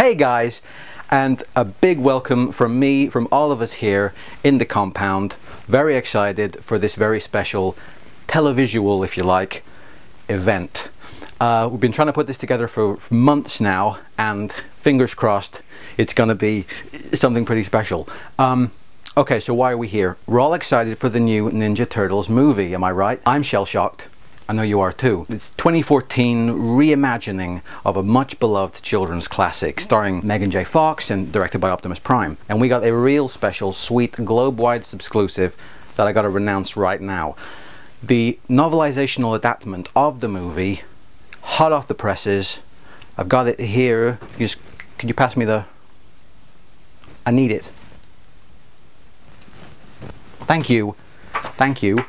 Hey guys, and a big welcome from me, from all of us here in the compound. Very excited for this very special televisual, if you like, event. We've been trying to put this together for months now, and fingers crossed it's going to be something pretty special. Okay, so why are we here? We're all excited for the new Ninja Turtles movie, am I right? I'm shell-shocked. I know you are too. It's 2014 reimagining of a much beloved children's classic starring Megan J. Fox and directed by Optimus Prime. And we got a real special, sweet, globe-wide exclusive that I got to renounce right now. The novelizational adaptation of the movie, hot off the presses. I've got it here. Could you pass me the... I need it. Thank you. Thank you.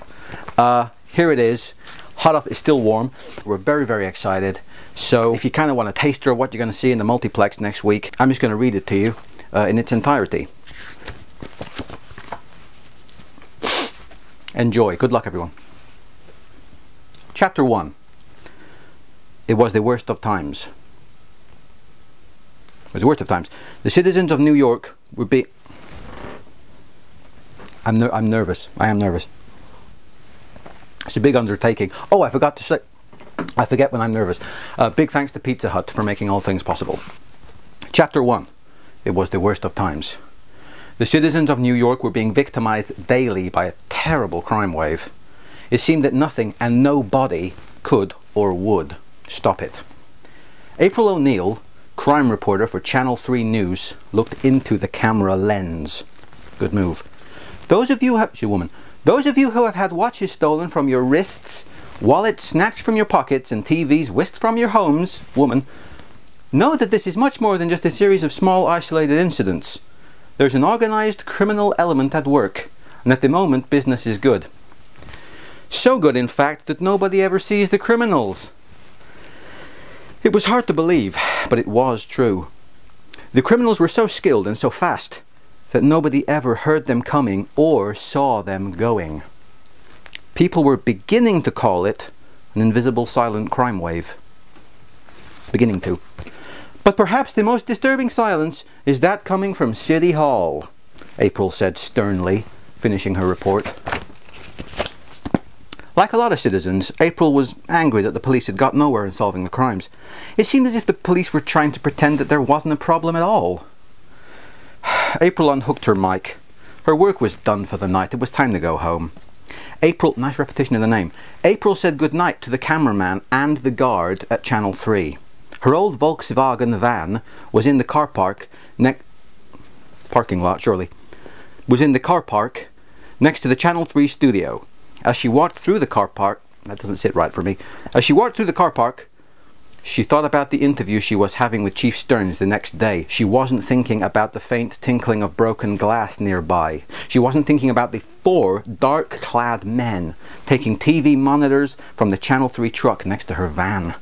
Here it is. Hot off, it's still warm. We're very, very excited. So if you kind of want a taster of what you're going to see in the multiplex next week, I'm just going to read it to you in its entirety. Enjoy. Good luck, everyone. Chapter 1. It was the worst of times. It was the worst of times. The citizens of New York would be... I'm nervous. I am nervous. It's a big undertaking. Oh, I forgot to say, I forget when I'm nervous. Big thanks to Pizza Hut for making all things possible. Chapter 1. It was the worst of times. The citizens of New York were being victimized daily by a terrible crime wave. It seemed that nothing and nobody could or would stop it. April O'Neil, crime reporter for Channel 3 News, looked into the camera lens. Good move. Those of you who have had watches stolen from your wrists, wallets snatched from your pockets, and TVs whisked from your homes, woman, know that this is much more than just a series of small isolated incidents. There's an organized criminal element at work, and at the moment business is good. So good, in fact, that nobody ever sees the criminals. It was hard to believe, but it was true. The criminals were so skilled and so fast that nobody ever heard them coming or saw them going. People were beginning to call it an invisible silent crime wave. Beginning to. But perhaps the most disturbing silence is that coming from City Hall, April said sternly, finishing her report. Like a lot of citizens, April was angry that the police had got nowhere in solving the crimes. It seemed as if the police were trying to pretend that there wasn't a problem at all. April unhooked her mic. Her work was done for the night. It was time to go home. April, nice repetition of the name. April said goodnight to the cameraman and the guard at Channel 3. Her old Volkswagen van was in the car park parking lot, surely. Was in the car park next to the Channel 3 studio. As she walked through the car park, that doesn't sit right for me. As she walked through the car park, she thought about the interview she was having with Chief Stearns the next day. She wasn't thinking about the faint tinkling of broken glass nearby. She wasn't thinking about the 4 dark-clad men taking TV monitors from the Channel 3 truck next to her van.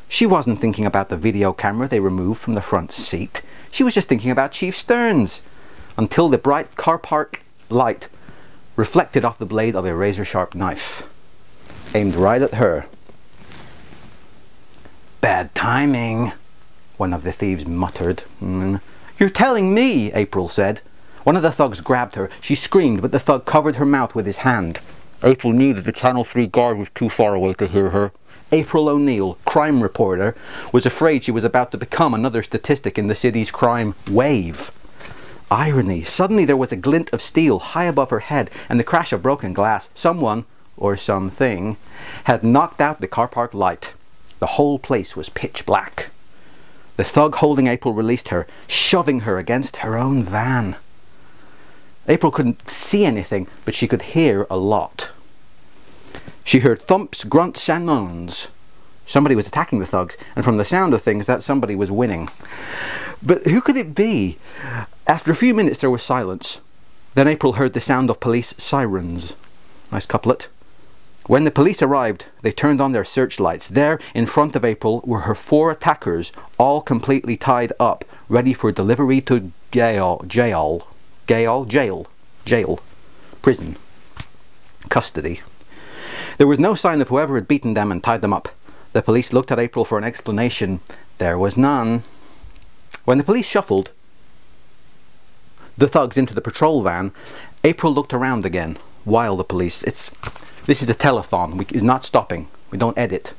She wasn't thinking about the video camera they removed from the front seat. She was just thinking about Chief Stearns, until the bright car park light reflected off the blade of a razor-sharp knife, aimed right at her. Bad timing, one of the thieves muttered. You're telling me, April said. One of the thugs grabbed her. She screamed, but the thug covered her mouth with his hand. April knew that the Channel 3 guard was too far away to hear her. April O'Neil, crime reporter, was afraid she was about to become another statistic in the city's crime wave. Irony. Suddenly there was a glint of steel high above her head and the crash of broken glass. Someone, or something, had knocked out the car park light. The whole place was pitch black. The thug holding April released her, shoving her against her own van. April couldn't see anything, but she could hear a lot. She heard thumps, grunts, and moans. Somebody was attacking the thugs, and from the sound of things, that somebody was winning. But who could it be? After a few minutes, there was silence. Then April heard the sound of police sirens. Nice couplet. When the police arrived, they turned on their searchlights. There, in front of April, were her 4 attackers, all completely tied up, ready for delivery to jail, prison, custody. There was no sign of whoever had beaten them and tied them up. The police looked at April for an explanation. There was none. When the police shuffled the thugs into the patrol van, April looked around again while the police... This is a telethon. It's not stopping. We don't edit.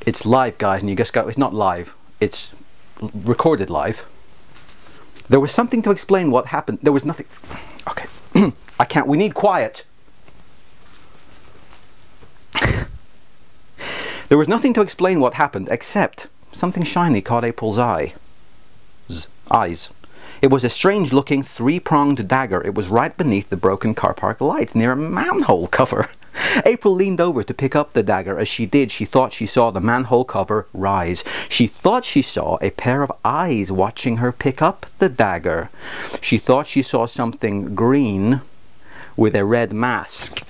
It's live, guys, and you just got... It's not live. It's recorded live. There was something to explain what happened. There was nothing... Okay. I can't... We need quiet. There was nothing to explain what happened except something shiny caught April's eyes. It was a strange-looking three-pronged dagger. It was right beneath the broken car park light, near a manhole cover. April leaned over to pick up the dagger. As she did, she thought she saw the manhole cover rise. She thought she saw a pair of eyes watching her pick up the dagger. She thought she saw something green with a red mask.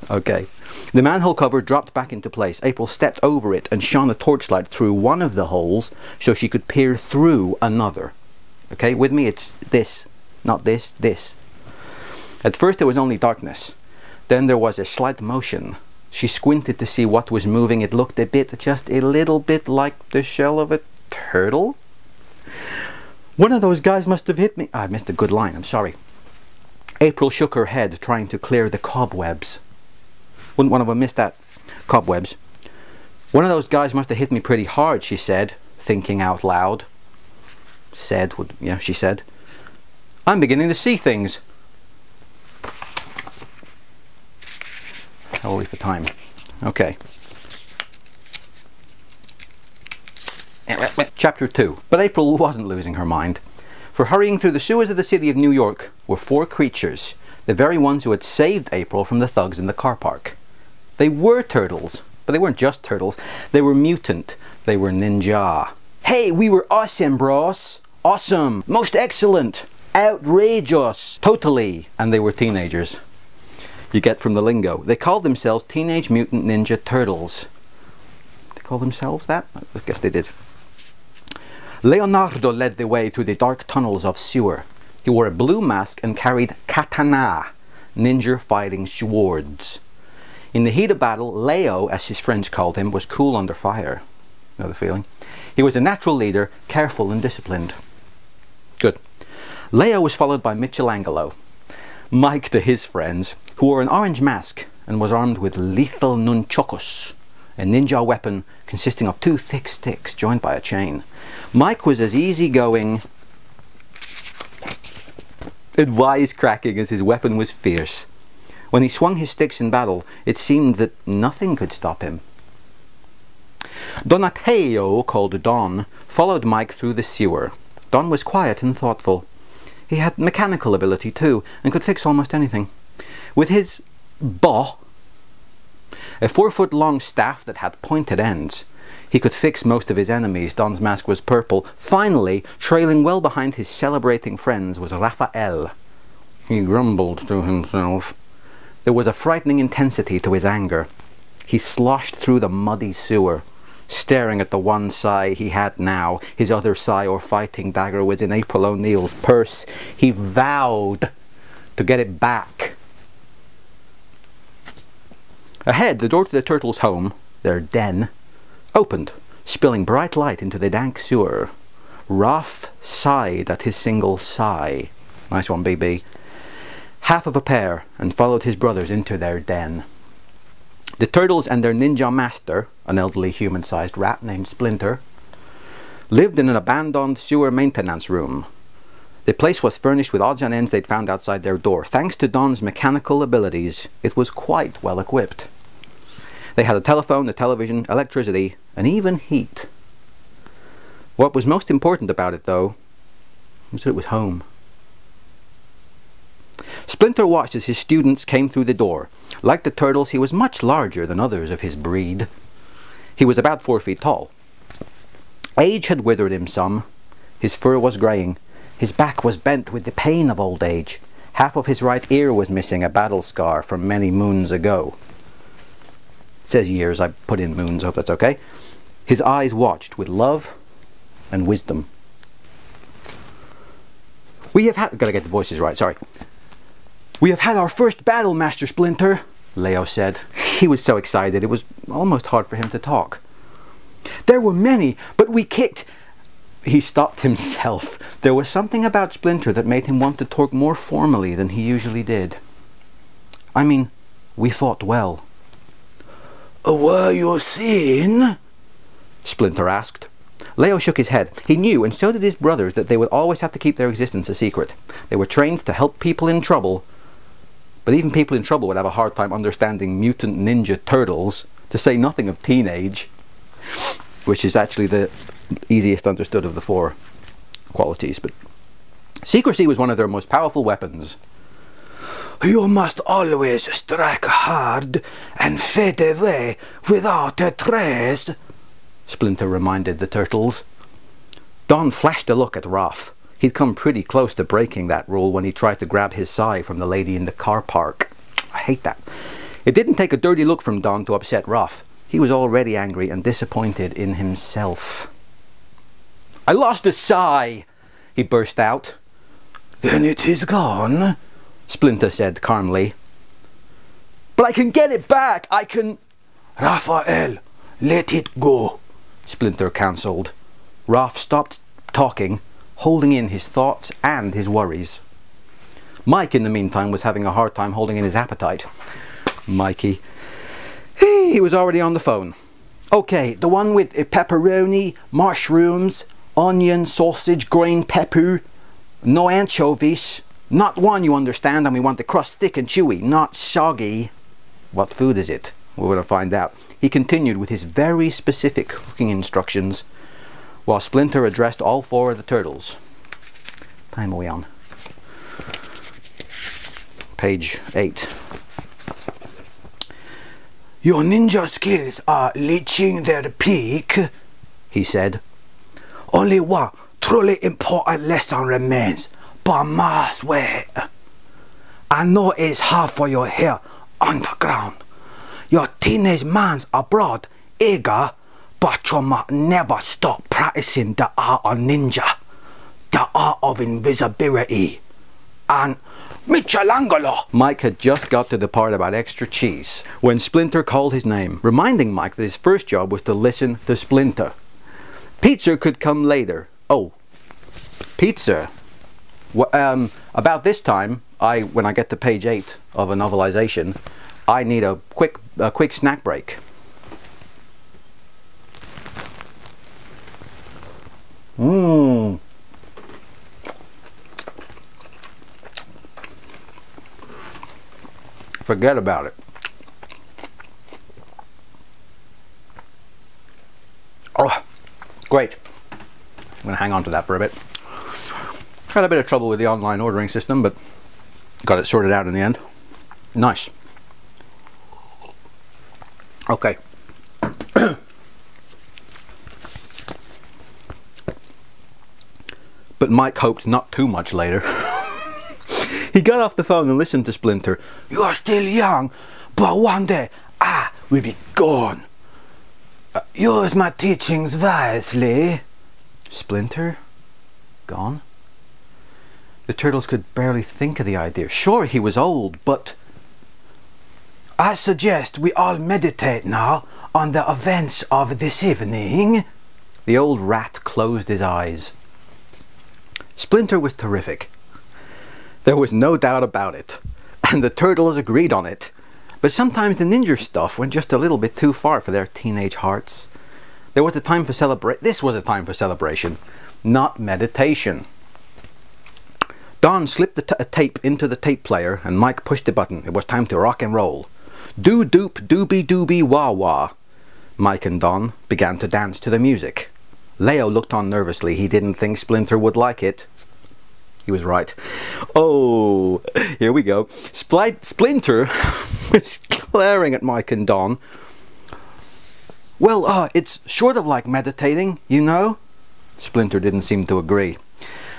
Okay. The manhole cover dropped back into place. April stepped over it and shone a torchlight through one of the holes so she could peer through another. Okay, with me it's this, not this, this. At first there was only darkness. Then there was a slight motion. She squinted to see what was moving. It looked just a little bit like the shell of a turtle. One of those guys must have hit me. I missed a good line, I'm sorry. April shook her head, trying to clear the cobwebs. Wouldn't one of them miss that? Cobwebs. One of those guys must have hit me pretty hard, she said, thinking out loud. She said. I'm beginning to see things. How are we for time? Okay. Chapter 2. But April wasn't losing her mind. For hurrying through the sewers of the city of New York were 4 creatures, the very ones who had saved April from the thugs in the car park. They were turtles, but they weren't just turtles. They were mutant. They were ninja. Hey, we were awesome, bros. Awesome. Most excellent. Outrageous. Totally. And they were teenagers. You get from the lingo. They called themselves Teenage Mutant Ninja Turtles. They call themselves that? I guess they did. Leonardo led the way through the dark tunnels of sewer. He wore a blue mask and carried katana, ninja fighting swords. In the heat of battle, Leo, as his friends called him, was cool under fire. Know the feeling? He was a natural leader, careful and disciplined. Good. Leo was followed by Michelangelo, Mike to his friends, who wore an orange mask and was armed with lethal nunchakus, a ninja weapon consisting of 2 thick sticks joined by a chain. Mike was as easygoing and wisecracking as his weapon was fierce. When he swung his sticks in battle, it seemed that nothing could stop him. Donatello, called Don, followed Mike through the sewer. Don was quiet and thoughtful. He had mechanical ability too, and could fix almost anything. With his ba, a 4-foot-long staff that had pointed ends, he could fix most of his enemies. Don's mask was purple. Finally, trailing well behind his celebrating friends, was Raphael. He grumbled to himself. There was a frightening intensity to his anger. He sloshed through the muddy sewer, staring at the one sigh he had now. His other sigh or fighting dagger was in April O'Neil's purse. He vowed to get it back. Ahead, the door to the turtles' home, their den, opened, spilling bright light into the dank sewer. Raph sighed at his single sigh. Nice one, BB. Half of a pair, and followed his brothers into their den. The turtles and their ninja master, an elderly human-sized rat named Splinter, lived in an abandoned sewer maintenance room. The place was furnished with odds and ends they'd found outside their door. Thanks to Don's mechanical abilities, it was quite well equipped. They had a telephone, a television, electricity, and even heat. What was most important about it, though, was that it was home. Splinter watched as his students came through the door. Like the turtles, he was much larger than others of his breed. He was about 4 feet tall. Age had withered him some. His fur was greying. His back was bent with the pain of old age. Half of his right ear was missing, a battle scar from many moons ago. It says years, I put in moons, I hope that's okay. His eyes watched with love and wisdom. We have had... Gotta get the voices right, sorry. We have had our first battle, Master Splinter, Leo said. He was so excited, it was almost hard for him to talk. There were many, but we kicked He stopped himself. There was something about Splinter that made him want to talk more formally than he usually did. I mean, we fought well. Were you seen? Splinter asked. Leo shook his head. He knew, and so did his brothers, that they would always have to keep their existence a secret. They were trained to help people in trouble, but even people in trouble would have a hard time understanding mutant ninja turtles, to say nothing of teenage, which is actually the easiest understood of the four qualities. But secrecy was one of their most powerful weapons. You must always strike hard and fade away without a trace, Splinter reminded the turtles. Don flashed a look at Raph. He'd come pretty close to breaking that rule when he tried to grab his sai from the lady in the car park. I hate that. It didn't take a dirty look from Don to upset Raph. He was already angry and disappointed in himself. I lost the sai, he burst out. Then it is gone, Splinter said calmly. But I can get it back, I can... Raphael, let it go, Splinter counseled. Raph stopped talking, holding in his thoughts and his worries. Mike, in the meantime, was having a hard time holding in his appetite. Mikey. He was already on the phone. Okay, the one with pepperoni, mushrooms, onion, sausage, green pepper, no anchovies. Not one, you understand, and we want the crust thick and chewy, not soggy. What food is it? We're going to find out. He continued with his very specific cooking instructions, while Splinter addressed all four of the turtles. Time are we on? Page 8. Your ninja skills are reaching their peak, he said. Only one truly important lesson remains, but must wait. I know it's hard for your hair underground. Your teenage minds abroad, eager, but you must never stop practicing the art of ninja, the art of invisibility, and Michelangelo. Mike had just got to the part about extra cheese when Splinter called his name, reminding Mike that his first job was to listen to Splinter. Pizza could come later. Oh, pizza. About this time, when I get to page 8 of a novelization, I need a quick snack break. Forget about it. Oh, great. I'm going to hang on to that for a bit. Had a bit of trouble with the online ordering system, but got it sorted out in the end. Nice. Okay. But Mike hoped not too much later. He got off the phone and listened to Splinter. You are still young, but one day I will be gone. Use my teachings wisely. Splinter? Gone? The turtles could barely think of the idea. Sure, he was old, but... I suggest we all meditate now on the events of this evening. The old rat closed his eyes. Splinter was terrific. There was no doubt about it, and the turtles agreed on it. But sometimes the ninja stuff went just a little bit too far for their teenage hearts. This was a time for celebration, not meditation. Don slipped a tape into the tape player, and Mike pushed the button. It was time to rock and roll. Do-doop doobie-doobie wah-wah. Mike and Don began to dance to the music. Leo looked on nervously. He didn't think Splinter would like it. He was right. Oh, here we go. Splinter was glaring at Mike and Don. Well, it's sort of like meditating, you know? Splinter didn't seem to agree.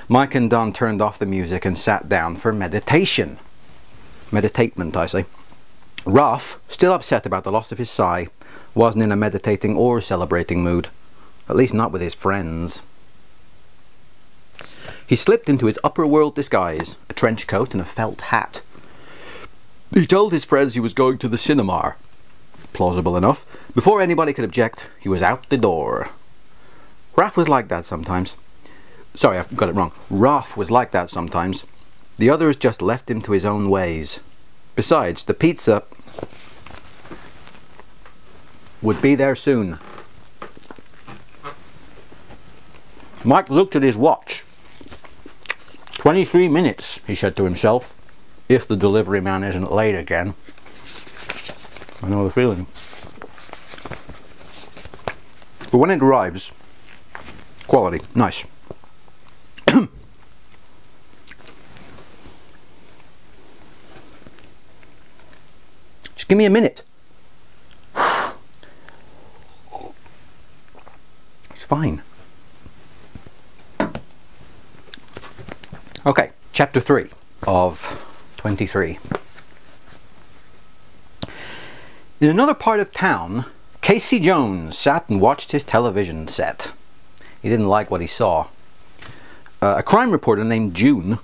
Mike and Don turned off the music and sat down for meditation. Meditatement, I say. Raph, still upset about the loss of his sai, wasn't in a meditating or celebrating mood. At least not with his friends. He slipped into his upper world disguise, a trench coat and a felt hat. He told his friends he was going to the cinema. Plausible enough. Before anybody could object, he was out the door. Raph was like that sometimes. Sorry, I got it wrong. Raph was like that sometimes. The others just left him to his own ways. Besides, the pizza would be there soon. Mike looked at his watch. 23 minutes, he said to himself. If the delivery man isn't late again. I know the feeling. But when it arrives, quality, nice. Just give me a minute. It's fine. Okay, chapter 3 of 23. In another part of town, Casey Jones sat and watched his television set. He didn't like what he saw. A crime reporter named June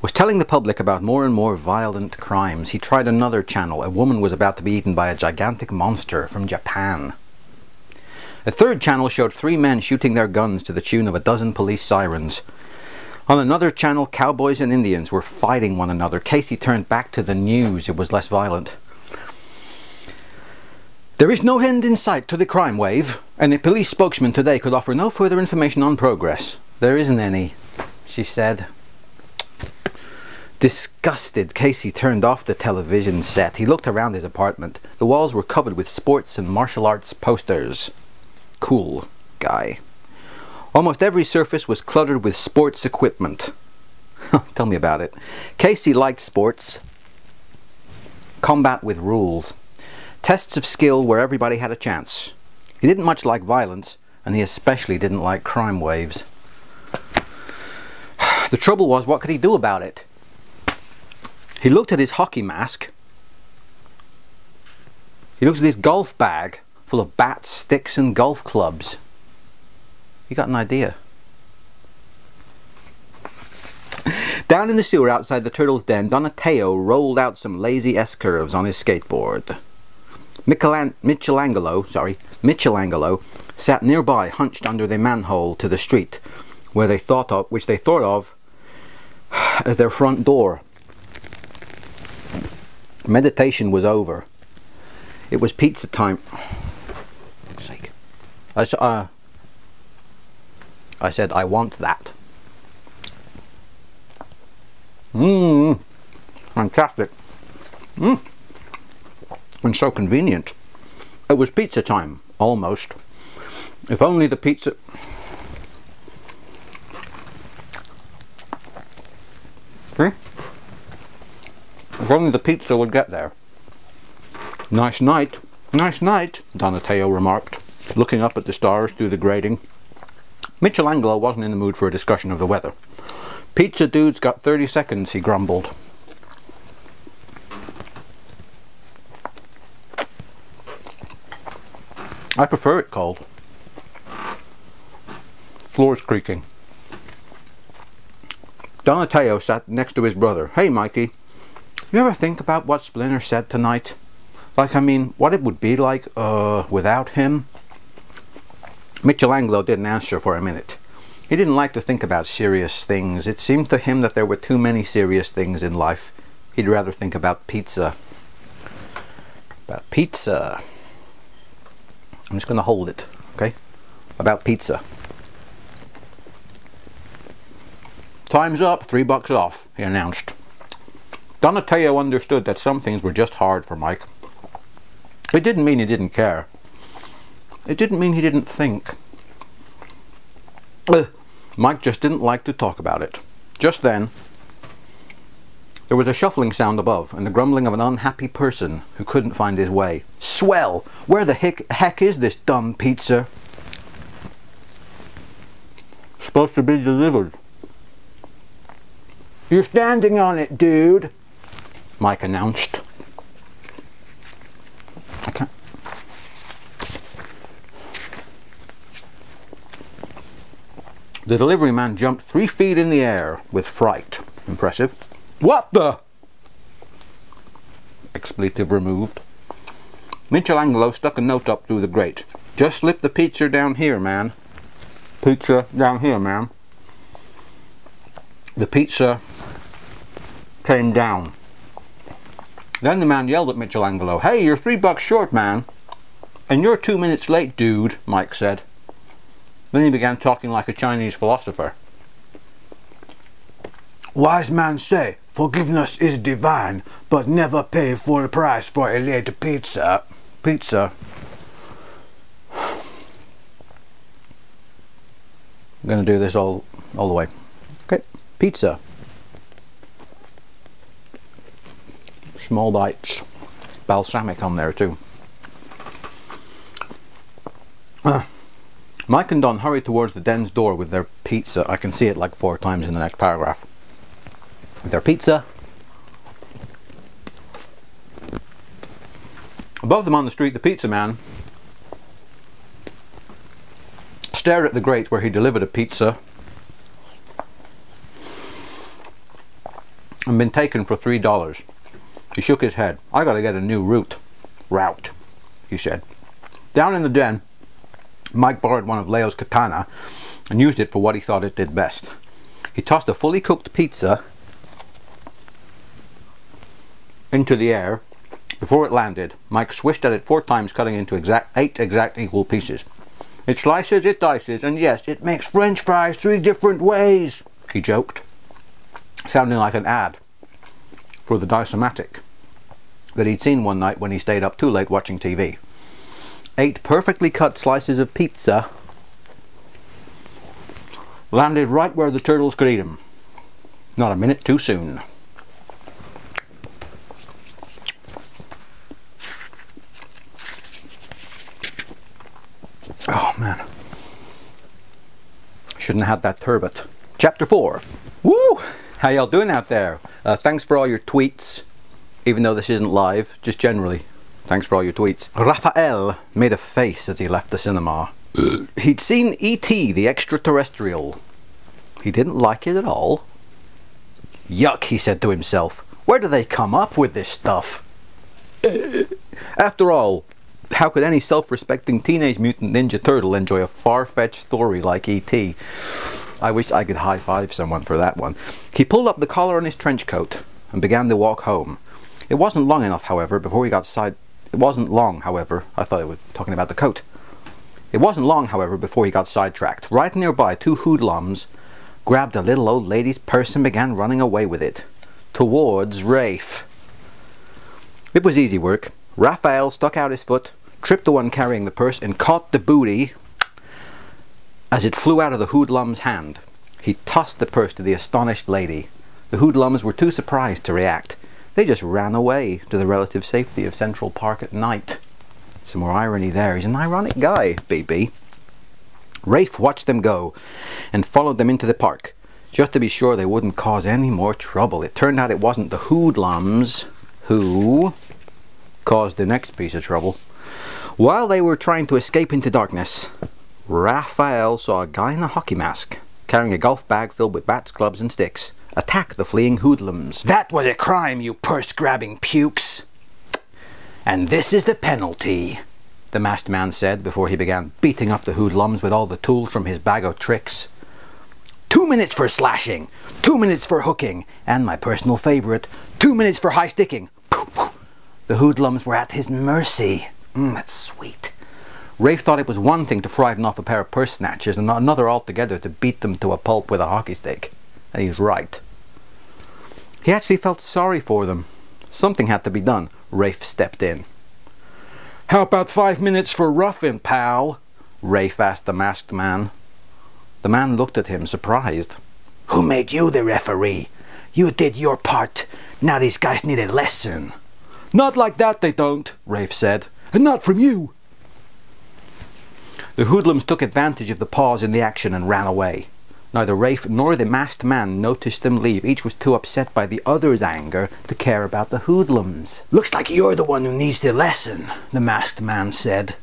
was telling the public about more and more violent crimes. He tried another channel. A woman was about to be eaten by a gigantic monster from Japan. A third channel showed 3 men shooting their guns to the tune of 12 police sirens. On another channel, cowboys and Indians were fighting one another. Casey turned back to the news. It was less violent. There is no end in sight to the crime wave, and a police spokesman today could offer no further information on progress. There isn't any, she said. Disgusted, Casey turned off the television set. He looked around his apartment. The walls were covered with sports and martial arts posters. Cool guy. Almost every surface was cluttered with sports equipment. Tell me about it. Casey liked sports. Combat with rules. Tests of skill where everybody had a chance. He didn't much like violence, and he especially didn't like crime waves. The trouble was, what could he do about it? He looked at his hockey mask. He looked at his golf bag full of bats, sticks and golf clubs. You got an idea? Down in the sewer outside the turtle's den, Donatello rolled out some lazy S-curves on his skateboard. Michelangelo sat nearby, hunched under the manhole to the street, which they thought of as their front door. Meditation was over. It was pizza time. For fuck's sake. I said, I want that. Fantastic. And so convenient. It was pizza time, almost. If only the pizza... If only the pizza would get there. Nice night, Donatello remarked, looking up at the stars through the grating. Michelangelo wasn't in the mood for a discussion of the weather. Pizza dude's got 30 seconds, he grumbled. I prefer it cold. Floor's creaking. Donatello sat next to his brother. Hey, Mikey, you ever think about what Splinter said tonight? Like, I mean, what it would be like, without him? Michelangelo didn't answer for a minute. He didn't like to think about serious things. It seemed to him that there were too many serious things in life. He'd rather think about pizza. About pizza. I'm just going to hold it, okay? About pizza. Time's up, $3 off, he announced. Donatello understood that some things were just hard for Mike. It didn't mean he didn't care. It didn't mean he didn't think. Mike just didn't like to talk about it. Just then, there was a shuffling sound above and the grumbling of an unhappy person who couldn't find his way. Swell! Where the heck is this dumb pizza? Supposed to be delivered. You're standing on it, dude, Mike announced. I can't. The delivery man jumped 3 feet in the air with fright. Impressive. What the? Expletive removed. Michelangelo stuck a note up through the grate. Just slip the pizza down here, man. Pizza down here, ma'am. The pizza came down. Then the man yelled at Michelangelo, "Hey, you're $3 short, man." "And you're 2 minutes late, dude," Mike said. Then he began talking like a Chinese philosopher. Wise man say, forgiveness is divine, but never pay full price for a late pizza. Pizza. I'm going to do this all the way. Okay, pizza. Small bites. Balsamic on there too. Mike and Don hurried towards the den's door with their pizza. I can see it like 4 times in the next paragraph. With their pizza. Above them on the street, the pizza man stared at the grate where he delivered a pizza and been taken for $3. He shook his head. "I gotta get a new route," he said. Down in the den, Mike borrowed one of Leo's katana and used it for what he thought it did best. He tossed a fully cooked pizza into the air. Before it landed, Mike swished at it 4 times, cutting into 8 exact equal pieces. "It slices, it dices, and yes, it makes French fries 3 different ways," he joked, sounding like an ad for the Dice-O-Matic that he'd seen one night when he stayed up too late watching TV. 8 perfectly cut slices of pizza landed right where the turtles could eat them. Not a minute too soon. Oh man, shouldn't have had that turbot. Chapter 4. Woo! How y'all doing out there? Thanks for all your tweets, even though this isn't live, just generally. Thanks for all your tweets. Raphael made a face as he left the cinema. He'd seen E.T. the extraterrestrial. He didn't like it at all. Yuck, he said to himself. Where do they come up with this stuff? After all, how could any self-respecting Teenage Mutant Ninja Turtle enjoy a far-fetched story like E.T.? I wish I could high-five someone for that one. He pulled up the collar on his trench coat and began to walk home. It wasn't long enough, however, before he got It wasn't long, however, I thought I was talking about the coat. It wasn't long, however, before he got sidetracked. Right nearby, 2 hoodlums grabbed a little old lady's purse and began running away with it towards Rafe. It was easy work. Raphael stuck out his foot, tripped the one carrying the purse, and caught the booty as it flew out of the hoodlum's hand. He tossed the purse to the astonished lady. The hoodlums were too surprised to react. They just ran away to the relative safety of Central Park at night. Some more irony there. He's an ironic guy, baby. Rafe watched them go and followed them into the park, just to be sure they wouldn't cause any more trouble. It turned out it wasn't the hoodlums who caused the next piece of trouble. While they were trying to escape into darkness, Raphael saw a guy in a hockey mask, carrying a golf bag filled with bats, clubs and sticks, attack the fleeing hoodlums. That was a crime, you purse-grabbing pukes. And this is the penalty, the masked man said before he began beating up the hoodlums with all the tools from his bag of tricks. 2 minutes for slashing, 2 minutes for hooking, and my personal favourite, 2 minutes for high sticking. The hoodlums were at his mercy. That's sweet. Rafe thought it was one thing to frighten off a pair of purse snatchers and another altogether to beat them to a pulp with a hockey stick. And he's right. He actually felt sorry for them. Something had to be done. Rafe stepped in. How about 5 minutes for roughing, pal? Rafe asked the masked man. The man looked at him, surprised. Who made you the referee? You did your part. Now these guys need a lesson. Not like that they don't, Rafe said. And not from you. The hoodlums took advantage of the pause in the action and ran away. Neither Rafe nor the masked man noticed them leave. Each was too upset by the other's anger to care about the hoodlums. Looks like you're the one who needs the lesson, the masked man said.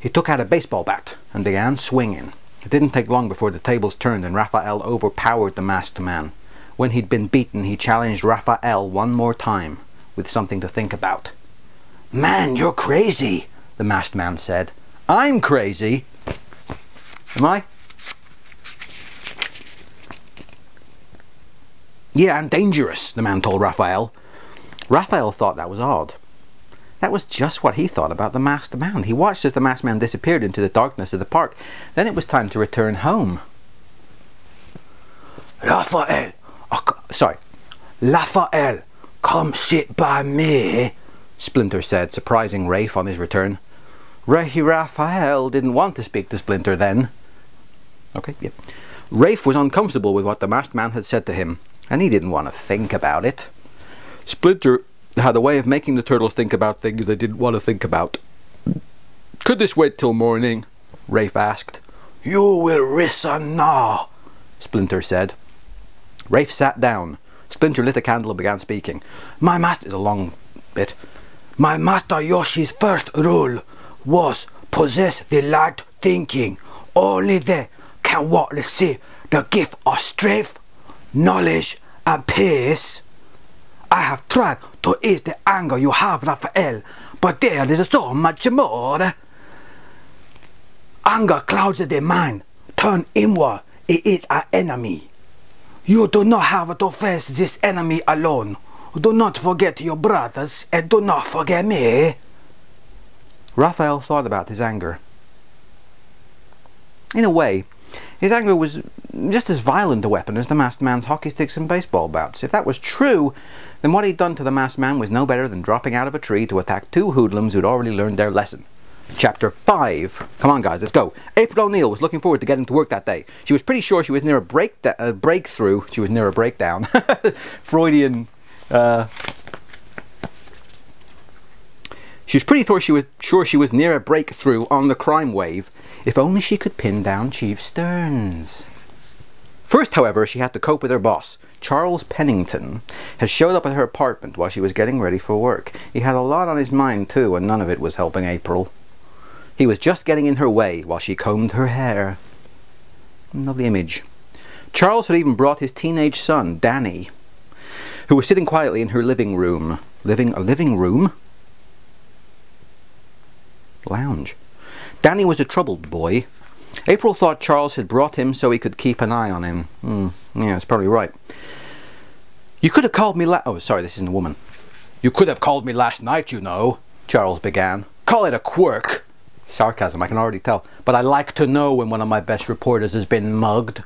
He took out a baseball bat and began swinging. It didn't take long before the tables turned and Raphael overpowered the masked man. When he'd been beaten, he challenged Raphael one more time, with something to think about. Man, you're crazy, the masked man said. I'm crazy? Am I? Yeah, and dangerous, the man told Raphael. Raphael thought that was odd. That was just what he thought about the masked man. He watched as the masked man disappeared into the darkness of the park. Then it was time to return home. Raphael, Raphael, come sit by me, Splinter said, surprising Rafe on his return. Raphael didn't want to speak to Splinter then. Okay, yeah. Rafe was uncomfortable with what the masked man had said to him, and he didn't want to think about it. Splinter had a way of making the turtles think about things they didn't want to think about. Could this wait till morning? Rafe asked. You will listen now, Splinter said. Rafe sat down. Splinter lit a candle and began speaking. My master, It's a long bit. My master Yoshi's first rule was possess the light thinking. Only they can what receive the gift of strength, knowledge, and peace. I have tried to ease the anger you have, Raphael, but there is so much more. Anger clouds the mind. Turn inward, it is our enemy. You do not have to face this enemy alone. Do not forget your brothers, and do not forget me. Raphael thought about his anger. In a way, his anger was just as violent a weapon as the masked man's hockey sticks and baseball bats. If that was true, then what he'd done to the masked man was no better than dropping out of a tree to attack two hoodlums who'd already learned their lesson. Chapter 5. Come on, guys, let's go. April O'Neil was looking forward to getting to work that day. She was pretty sure she was near a breakthrough. She was near a breakdown. Freudian. She was pretty sure she was near a breakthrough on the crime wave, if only she could pin down Chief Stearns. First, however, she had to cope with her boss. Charles Pennington had showed up at her apartment while she was getting ready for work. He had a lot on his mind too, and none of it was helping April. He was just getting in her way while she combed her hair. Lovely image. Charles had even brought his teenage son, Danny, who was sitting quietly in her living room. A living room? Lounge. Danny was a troubled boy. April thought Charles had brought him so he could keep an eye on him. Yeah, that's probably right. You could have called me oh, sorry, this isn't a woman. You could have called me last night, you know, Charles began. Call it a quirk. Sarcasm, I can already tell. But I like to know when one of my best reporters has been mugged.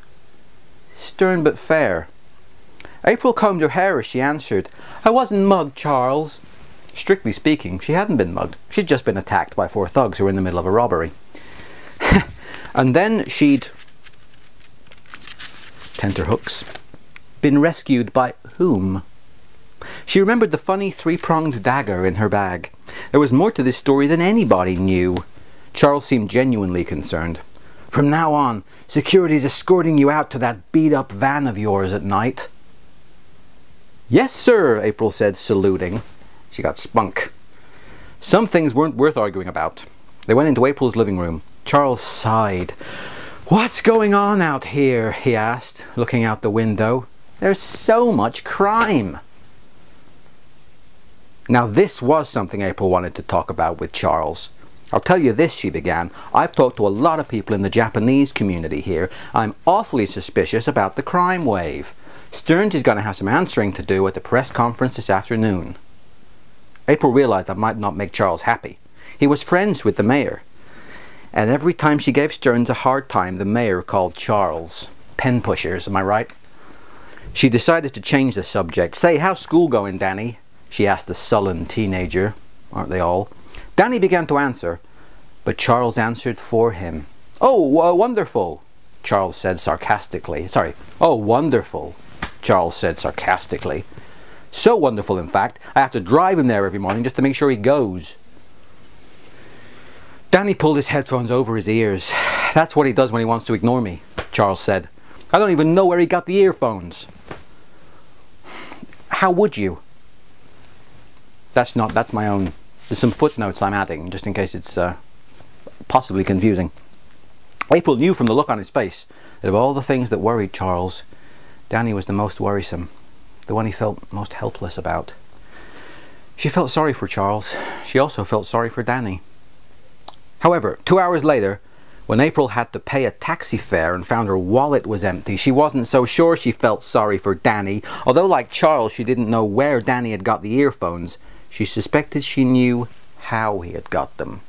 Stern but fair. April combed her hair as she answered. I wasn't mugged, Charles. Strictly speaking, she hadn't been mugged. She'd just been attacked by 4 thugs who were in the middle of a robbery. And then she'd, tenterhooks, been rescued by whom? She remembered the funny 3-pronged dagger in her bag. There was more to this story than anybody knew. Charles seemed genuinely concerned. From now on, security's escorting you out to that beat-up van of yours at night. Yes, sir, April said, saluting. She got spunk. Some things weren't worth arguing about. They went into April's living room. Charles sighed. What's going on out here? He asked, looking out the window. There's so much crime. Now this was something April wanted to talk about with Charles. I'll tell you this, she began. I've talked to a lot of people in the Japanese community here. I'm awfully suspicious about the crime wave. Stearns is going to have some answering to do at the press conference this afternoon. April realized that might not make Charles happy. He was friends with the mayor. And every time she gave Stearns a hard time, the mayor called Charles. Pen pushers, am I right? She decided to change the subject. Say, how's school going, Danny? She asked the sullen teenager. Aren't they all? Danny began to answer, but Charles answered for him. Oh, wonderful, Charles said sarcastically. Sorry. Oh, wonderful, Charles said sarcastically. So wonderful, in fact, I have to drive him there every morning just to make sure he goes. Danny pulled his headphones over his ears. That's what he does when he wants to ignore me, Charles said. I don't even know where he got the earphones. How would you? That's my own. There's some footnotes I'm adding, just in case it's possibly confusing. April knew from the look on his face that of all the things that worried Charles, Danny was the most worrisome, the one he felt most helpless about. She felt sorry for Charles. She also felt sorry for Danny. However, 2 hours later, When April had to pay a taxi fare and found her wallet was empty, she wasn't so sure she felt sorry for Danny. Although, like Charles, she didn't know where Danny had got the earphones, she suspected she knew how he had got them.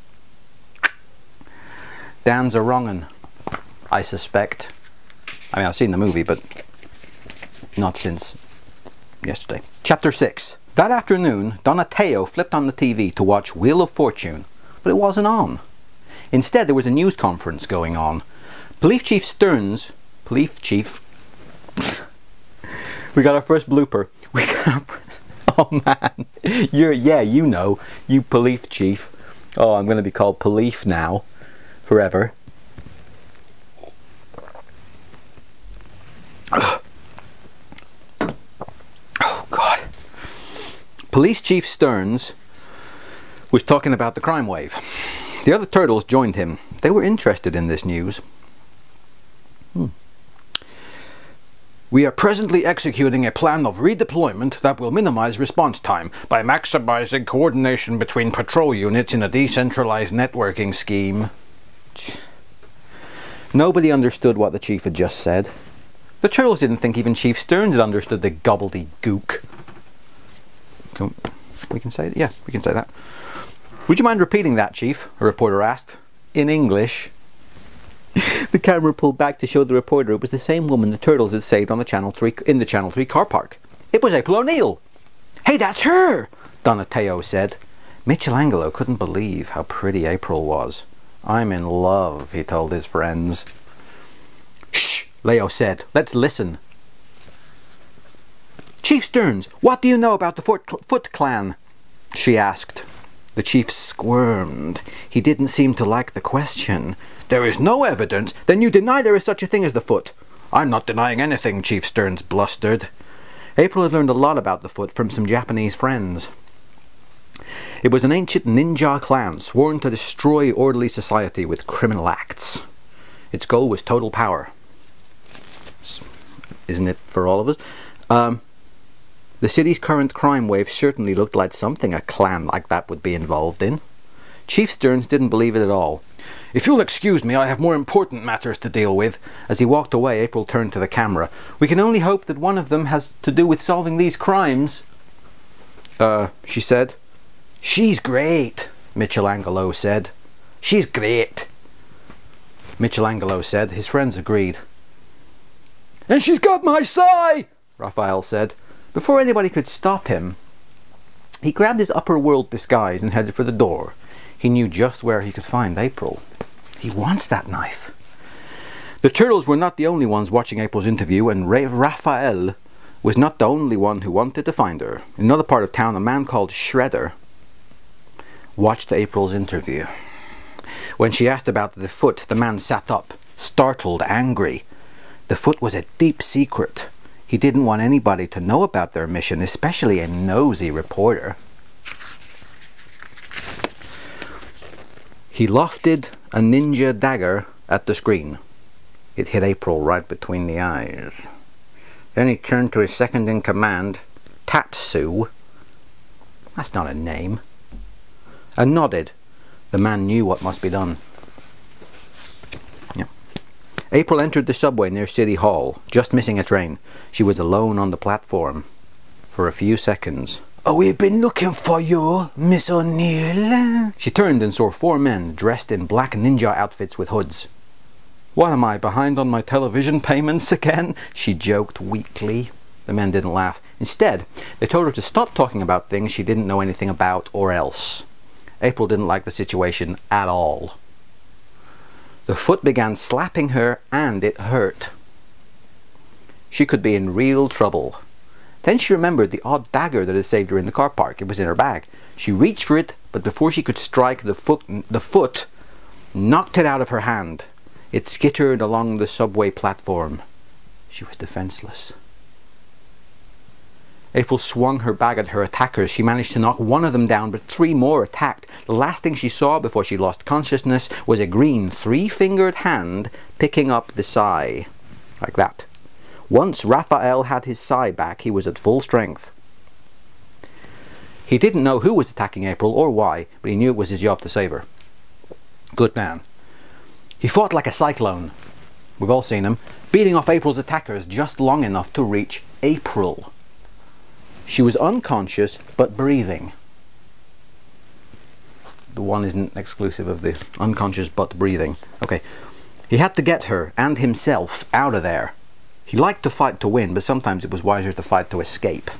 Dan's a wrong'un, I suspect. I mean, I've seen the movie, but not since yesterday. Chapter 6. That afternoon, Donatello flipped on the TV to watch Wheel of Fortune, but it wasn't on. Instead, there was a news conference going on. Police Chief Stearns... Police Chief... We got our first blooper. We got our... Oh man. You know. You Police Chief. Oh, I'm going to be called Police now. Forever. Oh God. Police Chief Stearns was talking about the crime wave. The other turtles joined him. They were interested in this news. We are presently executing a plan of redeployment that will minimize response time by maximizing coordination between patrol units in a decentralized networking scheme. Nobody understood what the chief had just said. The turtles didn't think even Chief Stearns had understood the gobbledygook. We can say it? Yeah, we can say that. Would you mind repeating that, Chief? A reporter asked. In English. The camera pulled back to show the reporter it was the same woman the turtles had saved on the Channel 3 in the Channel 3 car park. It was April O'Neil. Hey, that's her! Donatello said. Michelangelo couldn't believe how pretty April was. I'm in love, he told his friends. Shh, Leo said. Let's listen. Chief Stearns, what do you know about the Foot Clan? She asked. The chief squirmed. He didn't seem to like the question. There is no evidence. Then you deny there is such a thing as the Foot. I'm not denying anything, Chief Stearns blustered. April had learned a lot about the Foot from some Japanese friends. It was an ancient ninja clan sworn to destroy orderly society with criminal acts. Its goal was total power. Isn't it for all of us? The city's current crime wave certainly looked like something a clan like that would be involved in. Chief Stearns didn't believe it at all. If you'll excuse me, I have more important matters to deal with. As he walked away, April turned to the camera. We can only hope that one of them has to do with solving these crimes. She said. She's great, Michelangelo said. She's great, Michelangelo said. His friends agreed. And she's got my sigh, Raphael said. Before anybody could stop him, he grabbed his upper world disguise and headed for the door. He knew just where he could find April. He wants that knife. The turtles were not the only ones watching April's interview, and Raphael was not the only one who wanted to find her. In another part of town, a man called Shredder watched April's interview. When she asked about the Foot, the man sat up, startled, angry. The Foot was a deep secret. He didn't want anybody to know about their mission, especially a nosy reporter. He lofted a ninja dagger at the screen. It hit April right between the eyes. Then he turned to his second in command, Tatsu. That's not a name. And nodded. The man knew what must be done. Yep. April entered the subway near City Hall, just missing a train. She was alone on the platform. For a few seconds. Oh, we've been looking for you, Miss O'Neil. She turned and saw 4 men dressed in black ninja outfits with hoods. What, am I behind on my television payments again? She joked weakly. The men didn't laugh. Instead, they told her to stop talking about things she didn't know anything about, or else. April didn't like the situation at all. The Foot began slapping her, and it hurt. She could be in real trouble. Then she remembered the odd dagger that had saved her in the car park. It was in her bag. She reached for it, but before she could strike, the foot knocked it out of her hand. It skittered along the subway platform. She was defenseless. April swung her bag at her attackers. She managed to knock one of them down, but 3 more attacked. The last thing she saw before she lost consciousness was a green 3-fingered hand picking up the sai. Like that. Once Raphael had his sai back, he was at full strength. He didn't know who was attacking April or why, but he knew it was his job to save her. Good man. He fought like a cyclone. We've all seen him, beating off April's attackers just long enough to reach April. She was unconscious but breathing. The one isn't exclusive of the unconscious but breathing. Okay. He had to get her and himself out of there. He liked to fight to win, but sometimes it was wiser to fight to escape.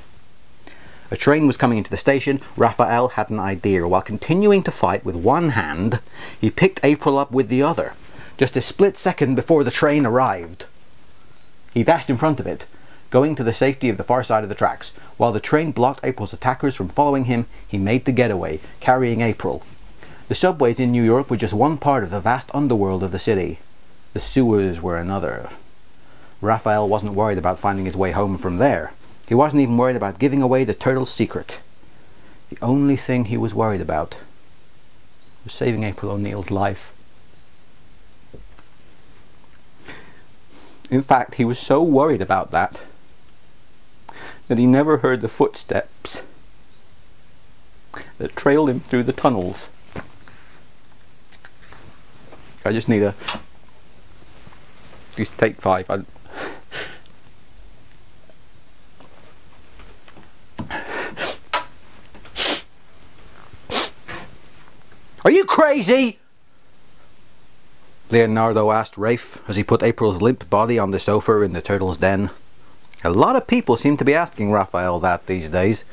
A train was coming into the station. Raphael had an idea. While continuing to fight with one hand, he picked April up with the other, just a split second before the train arrived. He dashed in front of it, going to the safety of the far side of the tracks. While the train blocked April's attackers from following him, he made the getaway, carrying April. The subways in New York were just one part of the vast underworld of the city. The sewers were another. Raphael wasn't worried about finding his way home from there. He wasn't even worried about giving away the turtle's secret. The only thing he was worried about was saving April O'Neil's life. In fact, he was so worried about that he never heard the footsteps that trailed him through the tunnels. I just need a... Just take 5. Are you crazy? Leonardo asked Rafe as he put April's limp body on the sofa in the turtle's den. A lot of people seem to be asking Raphael that these days.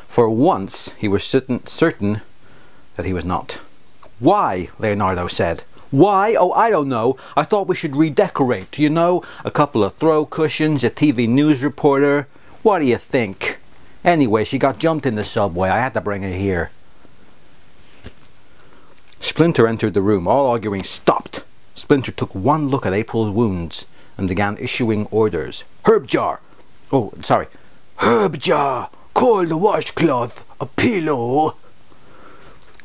For once, he was certain that he was not. Why? Leonardo said. Why? Oh, I don't know. I thought we should redecorate. You know, a couple of throw cushions, a TV news reporter. What do you think? Anyway, she got jumped in the subway. I had to bring her here. Splinter entered the room, all arguing stopped. Splinter took one look at April's wounds and began issuing orders. Herb jar! Oh, sorry. Herb jar! Cold washcloth! A pillow!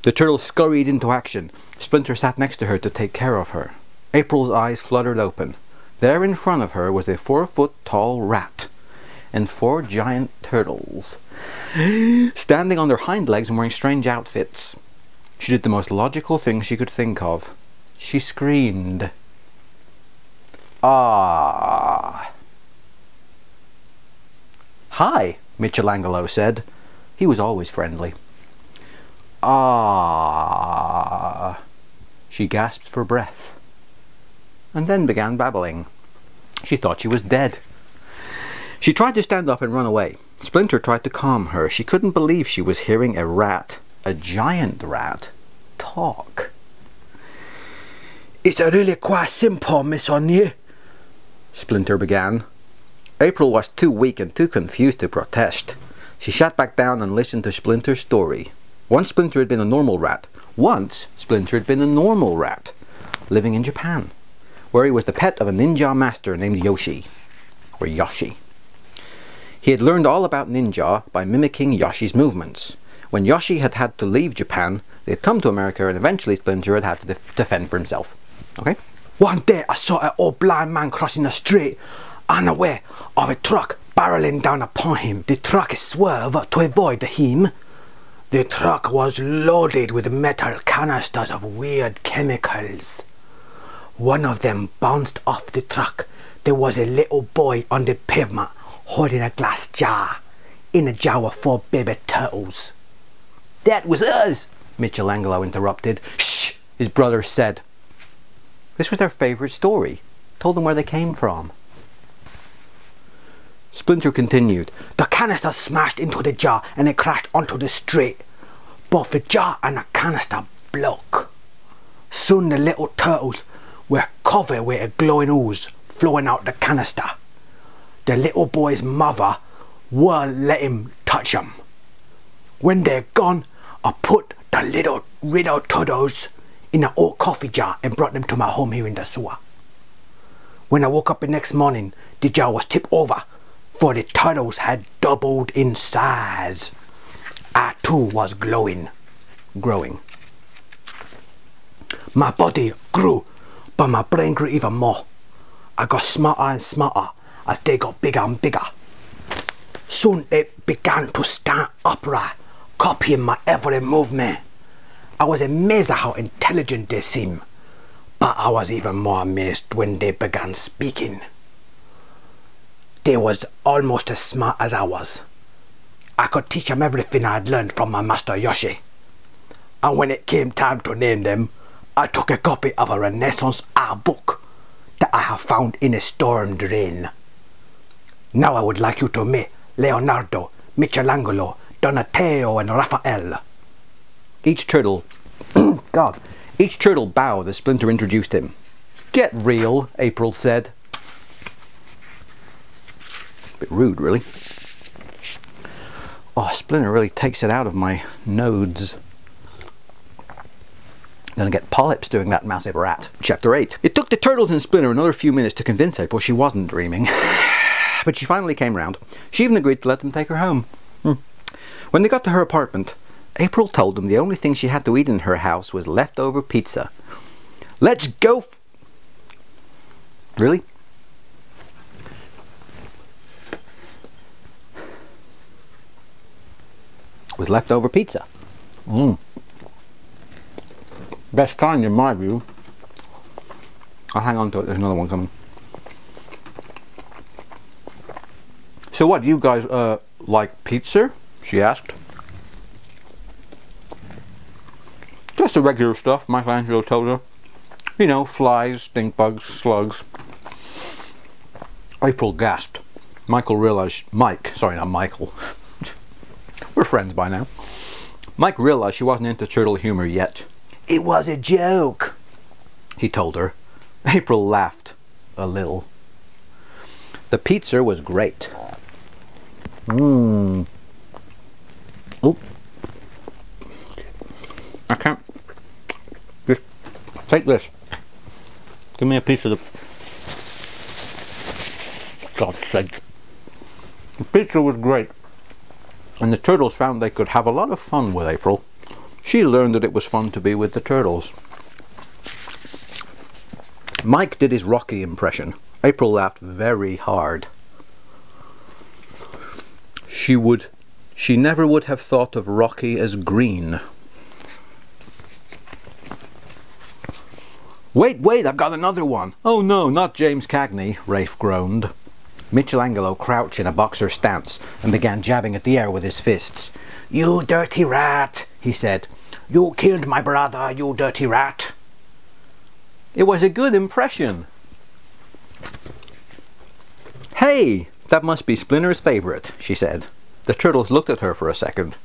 The turtle scurried into action. Splinter sat next to her to take care of her. April's eyes fluttered open. There in front of her was a 4-foot-tall rat and 4 giant turtles, standing on their hind legs and wearing strange outfits. She did the most logical thing she could think of. She screamed. Ah! Hi, Michelangelo said. He was always friendly. Ah! She gasped for breath, and then began babbling. She thought she was dead. She tried to stand up and run away. Splinter tried to calm her. She couldn't believe she was hearing a rat, a giant rat, talk. It's really quite simple, Miss O'Neill, Splinter began. April was too weak and too confused to protest. She sat back down and listened to Splinter's story. Once Splinter had been a normal rat. Living in Japan, where he was the pet of a ninja master named Yoshi, or Yoshi. He had learned all about ninja by mimicking Yoshi's movements. When Yoshi had had to leave Japan, they had come to America, and eventually Splinter had had to defend for himself. Okay? One day I saw an old blind man crossing the street, unaware of a truck barreling down upon him. The truck swerved to avoid him. The truck was loaded with metal canisters of weird chemicals. One of them bounced off the truck. There was a little boy on the pavement holding a glass jar. In the jar were 4 baby turtles. That was us, Michelangelo interrupted. Shh, his brother said. This was their favourite story. Told them where they came from. Splinter continued. The canister smashed into the jar and it crashed onto the street. Both the jar and the canister broke. Soon the little turtles were covered with a glowing ooze flowing out the canister. The little boy's mother won't let him touch them. When they're gone, I put the little turtles in an old coffee jar and brought them to my home here in the sewer. When I woke up the next morning, the jar was tipped over, for the turtles had doubled in size. I too was growing. My body grew, but my brain grew even more. I got smarter and smarter as they got bigger and bigger. Soon it began to stand upright, copying my every movement. I was amazed at how intelligent they seemed. But I was even more amazed when they began speaking. They was almost as smart as I was. I could teach them everything I'd learned from my master Yoshi. And when it came time to name them, I took a copy of a Renaissance art book that I have found in a storm drain. Now I would like you to meet Leonardo, Michelangelo, Donatello and Raphael. Each turtle bowed as Splinter introduced him. Get real, April said. Bit rude, really. Oh, Splinter really takes it out of my nodes. Gonna get polyps doing that massive rat. Chapter 8. It took the turtles and Splinter another few minutes to convince April she wasn't dreaming. But she finally came round. She even agreed to let them take her home. When they got to her apartment, April told them the only thing she had to eat in her house was leftover pizza. Let's go Really? It was leftover pizza. Best kind in my view. I'll hang on to it, there's another one coming. So what, do you guys like pizza? She asked. Just the regular stuff, Michelangelo told her. You know, flies, stink bugs, slugs. April gasped. Sorry, not Michael. We're friends by now. Mike realized she wasn't into turtle humor yet. It was a joke, he told her. April laughed a little. The pizza was great. Oh, I can't. Just take this. Give me a piece of the. God's sake. The pizza was great. And the turtles found they could have a lot of fun with April. She learned that it was fun to be with the turtles. Mike did his Rocky impression. April laughed very hard. She never would have thought of Rocky as green. Wait, I've got another one. Oh no, not James Cagney, Rafe groaned. Michelangelo crouched in a boxer stance and began jabbing at the air with his fists. You dirty rat, he said. You killed my brother, you dirty rat. It was a good impression. Hey, that must be Splinter's favourite, she said. The turtles looked at her for a second.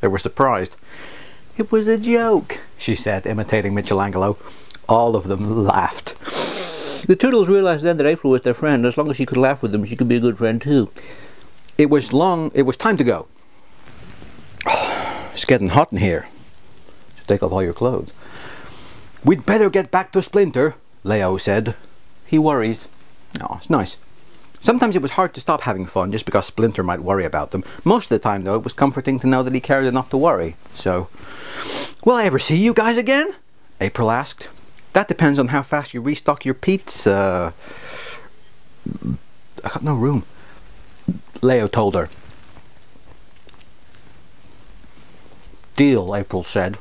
They were surprised. It was a joke, she said, imitating Michelangelo. All of them laughed. The turtles realized then that April was their friend. As long as she could laugh with them, she could be a good friend too. It was time to go. It's getting hot in here. Should take off all your clothes. We'd better get back to Splinter, Leo said. He worries. Oh, it's nice. Sometimes it was hard to stop having fun just because Splinter might worry about them. Most of the time, though, it was comforting to know that he cared enough to worry. So, will I ever see you guys again? April asked. That depends on how fast you restock your pizza. I got no room, Leo told her. Deal, April said.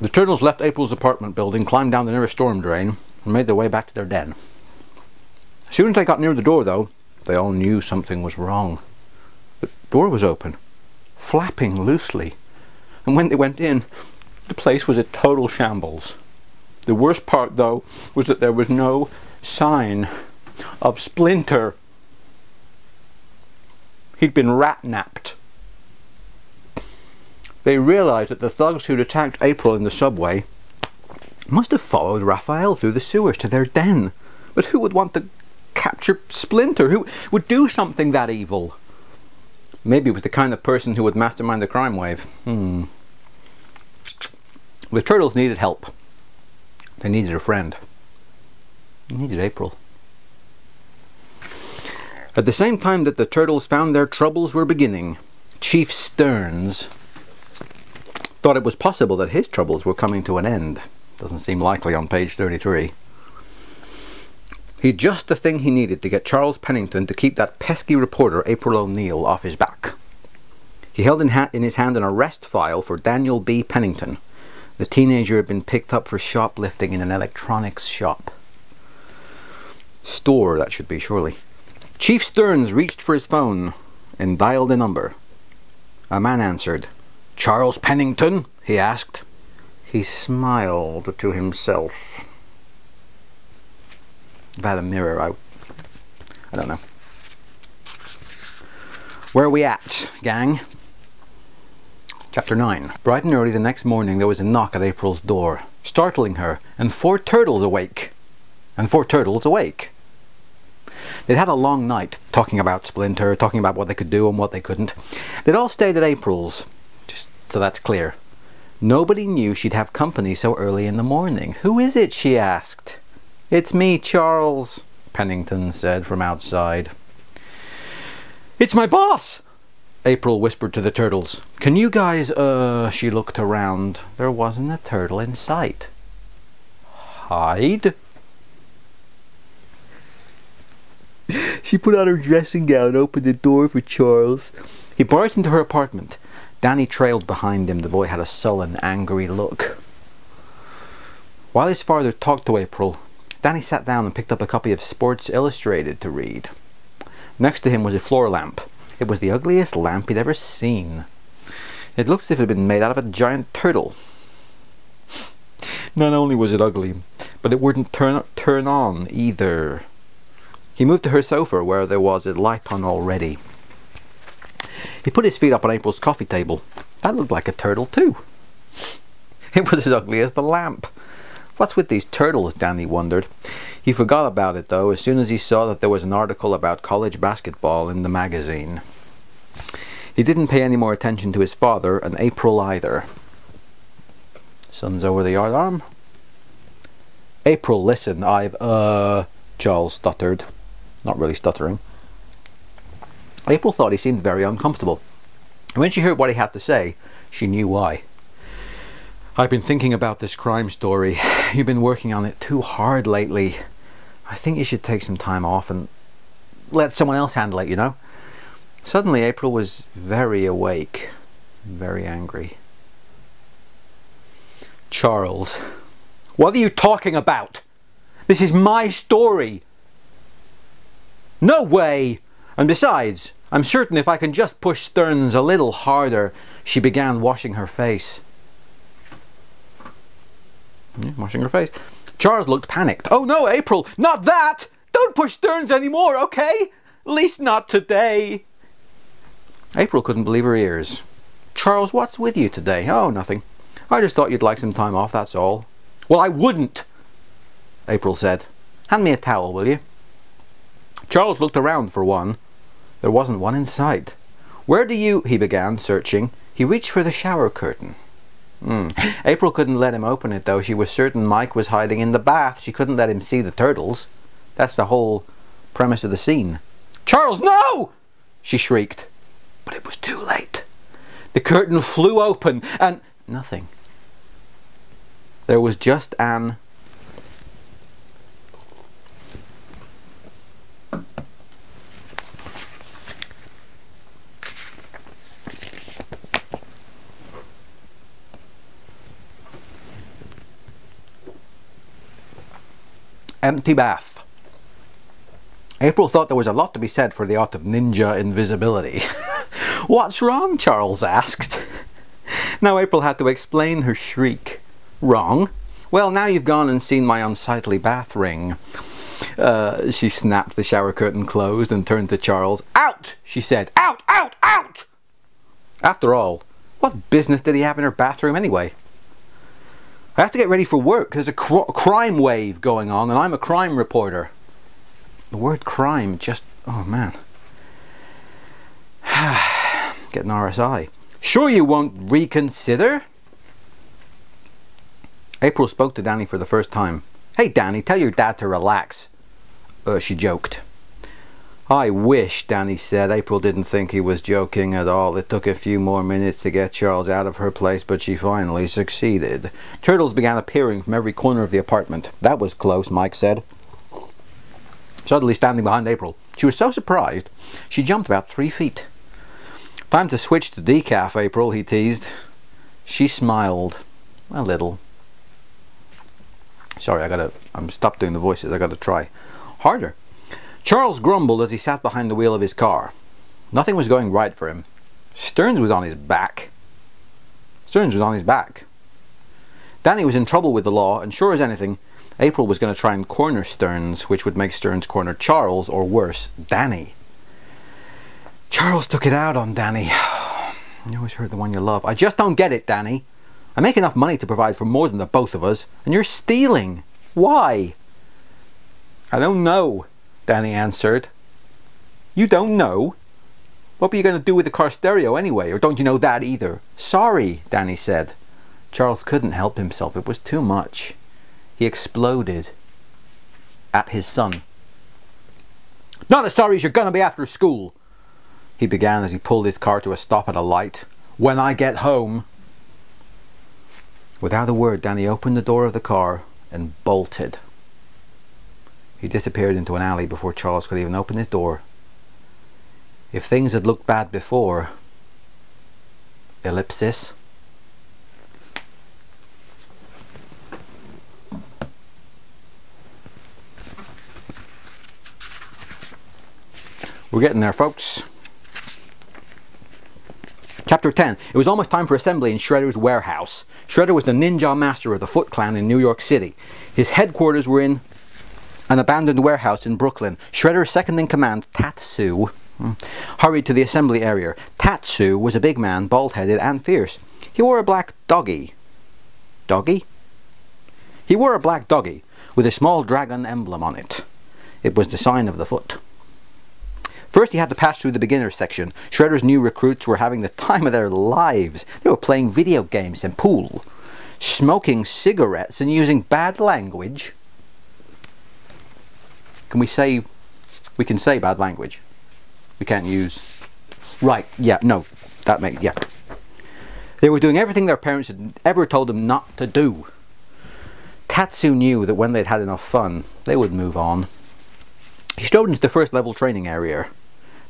The turtles left April's apartment building, climbed down the nearest storm drain, and made their way back to their den. As soon as they got near the door, though, they all knew something was wrong. The door was open, flapping loosely. And when they went in, the place was a total shambles. The worst part, though, was that there was no sign of Splinter. He'd been rat-napped. They realized that the thugs who'd attacked April in the subway must have followed Raphael through the sewers to their den. But who would want to capture Splinter? Who would do something that evil? Maybe it was the kind of person who would mastermind the crime wave. The turtles needed help. They needed a friend. They needed April. At the same time that the turtles found their troubles were beginning, Chief Stearns thought it was possible that his troubles were coming to an end. Doesn't seem likely on page 33. He'd just the thing he needed to get Charles Pennington to keep that pesky reporter April O'Neil off his back. He held in his hand an arrest file for Daniel B. Pennington, The teenager had been picked up for shoplifting in an electronics shop. Store, that should be, surely. Chief Stearns reached for his phone and dialed a number. A man answered. "Charles Pennington?" he asked. He smiled to himself. If I had a mirror, I don't know. Where are we at, gang? Chapter 9. Bright and early the next morning there was a knock at April's door, startling her, and 4 turtles awake. They'd had a long night, talking about Splinter, talking about what they could do and what they couldn't. They'd all stayed at April's, just so that's clear. Nobody knew she'd have company so early in the morning. "Who is it?" she asked. "It's me, Charles," Pennington said from outside. "It's my boss," April whispered to the turtles. "Can you guys, she looked around. There wasn't a turtle in sight. "Hide?" She put on her dressing gown and opened the door for Charles. He burst into her apartment. Danny trailed behind him. The boy had a sullen, angry look. While his father talked to April, Danny sat down and picked up a copy of Sports Illustrated to read. Next to him was a floor lamp. It was the ugliest lamp he'd ever seen. It looked as if it had been made out of a giant turtle. Not only was it ugly, but it wouldn't turn on either. He moved to her sofa where there was a light on already. He put his feet up on April's coffee table. That looked like a turtle too. It was as ugly as the lamp. What's with these turtles, Danny wondered. He forgot about it though as soon as he saw that there was an article about college basketball in the magazine. He didn't pay any more attention to his father and April either. Sun's over the yard arm. "April, listen, Charles stuttered. Not really stuttering. April thought he seemed very uncomfortable. And when she heard what he had to say, she knew why. "I've been thinking about this crime story. You've been working on it too hard lately. I think you should take some time off and let someone else handle it, you know?" Suddenly April was very awake, very angry. "Charles, what are you talking about? This is my story." "No way! And besides, I'm certain if I can just push Stearns a little harder." She began washing her face. Washing her face. Charles looked panicked. "Oh no, April, not that! Don't push Stearns anymore, okay? At least not today." April couldn't believe her ears. "Charles, what's with you today?" "Oh, nothing. I just thought you'd like some time off, that's all." "Well, I wouldn't," April said. "Hand me a towel, will you?" Charles looked around for one. There wasn't one in sight. "Where do you—" he began, searching. He reached for the shower curtain. April couldn't let him open it though. She was certain Mike was hiding in the bath. She couldn't let him see the turtles. That's the whole premise of the scene. "Charles, no!" she shrieked. But it was too late. The curtain flew open and nothing. There was just an empty bath. April thought there was a lot to be said for the art of ninja invisibility. "What's wrong?" Charles asked. Now April had to explain her shriek. "Wrong? Well, now you've gone and seen my unsightly bath ring." She snapped the shower curtain closed and turned to Charles. "Out!" she said. "Out! Out! Out!" After all, what business did he have in her bathroom anyway? "I have to get ready for work. There's a crime wave going on and I'm a crime reporter." The word crime just... oh man. Getting RSI. "Sure you won't reconsider?" April spoke to Danny for the first time. "Hey Danny, tell your dad to relax." She joked. "I wish," Danny said. April didn't think he was joking at all. It took a few more minutes to get Charles out of her place, but she finally succeeded. Turtles began appearing from every corner of the apartment. "That was close," Mike said, suddenly standing behind April. She was so surprised, she jumped about 3 feet. "Time to switch to decaf, April," he teased. She smiled. A little. Sorry, I'm stopped doing the voices. I gotta try harder. Charles grumbled as he sat behind the wheel of his car. Nothing was going right for him. Stearns was on his back. Stearns was on his back. Danny was in trouble with the law, and sure as anything, April was going to try and corner Stearns, which would make Stearns corner Charles, or worse, Danny. Charles took it out on Danny. You always hurt the one you love. I just don't get it, Danny. I make enough money to provide for more than the both of us, and you're stealing. Why? I don't know, Danny answered. You don't know? What were you going to do with the car stereo anyway, or don't you know that either? Sorry, Danny said. Charles couldn't help himself. It was too much. He exploded at his son. Not as sorry as you're going to be after school, he began as he pulled his car to a stop at a light. When I get home. Without a word, Danny opened the door of the car and bolted. He disappeared into an alley before Charles could even open his door. If things had looked bad before, ellipsis. We're getting there, folks. Chapter 10. It was almost time for assembly in Shredder's warehouse. Shredder was the ninja master of the Foot Clan in New York City. His headquarters were in an abandoned warehouse in Brooklyn. Shredder's second in command, Tatsu, hurried to the assembly area. Tatsu was a big man, bald-headed and fierce. He wore a black doggy. Doggy? He wore a black doggy with a small dragon emblem on it. It was the sign of the foot. First he had to pass through the beginner section. Shredder's new recruits were having the time of their lives. They were playing video games and pool, smoking cigarettes and using bad language. Can we say, we can say bad language? We can't use, right, yeah, no, that makes, yeah. They were doing everything their parents had ever told them not to do. Tatsu knew that when they'd had enough fun, they would move on. He strode into the first level training area.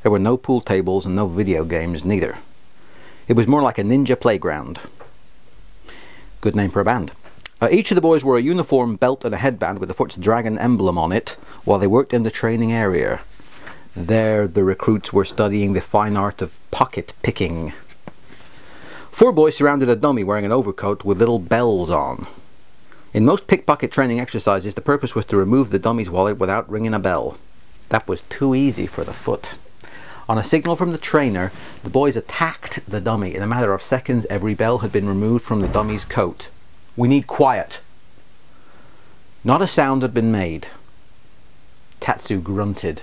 There were no pool tables and no video games neither. It was more like a ninja playground. Good name for a band. Each of the boys wore a uniform, belt and a headband with the Foot's dragon emblem on it while they worked in the training area. There the recruits were studying the fine art of pocket picking. 4 boys surrounded a dummy wearing an overcoat with little bells on. In most pickpocket training exercises, the purpose was to remove the dummy's wallet without ringing a bell. That was too easy for the Foot. On a signal from the trainer, the boys attacked the dummy. In a matter of seconds, every bell had been removed from the dummy's coat. We need quiet. Not a sound had been made. Tatsu grunted.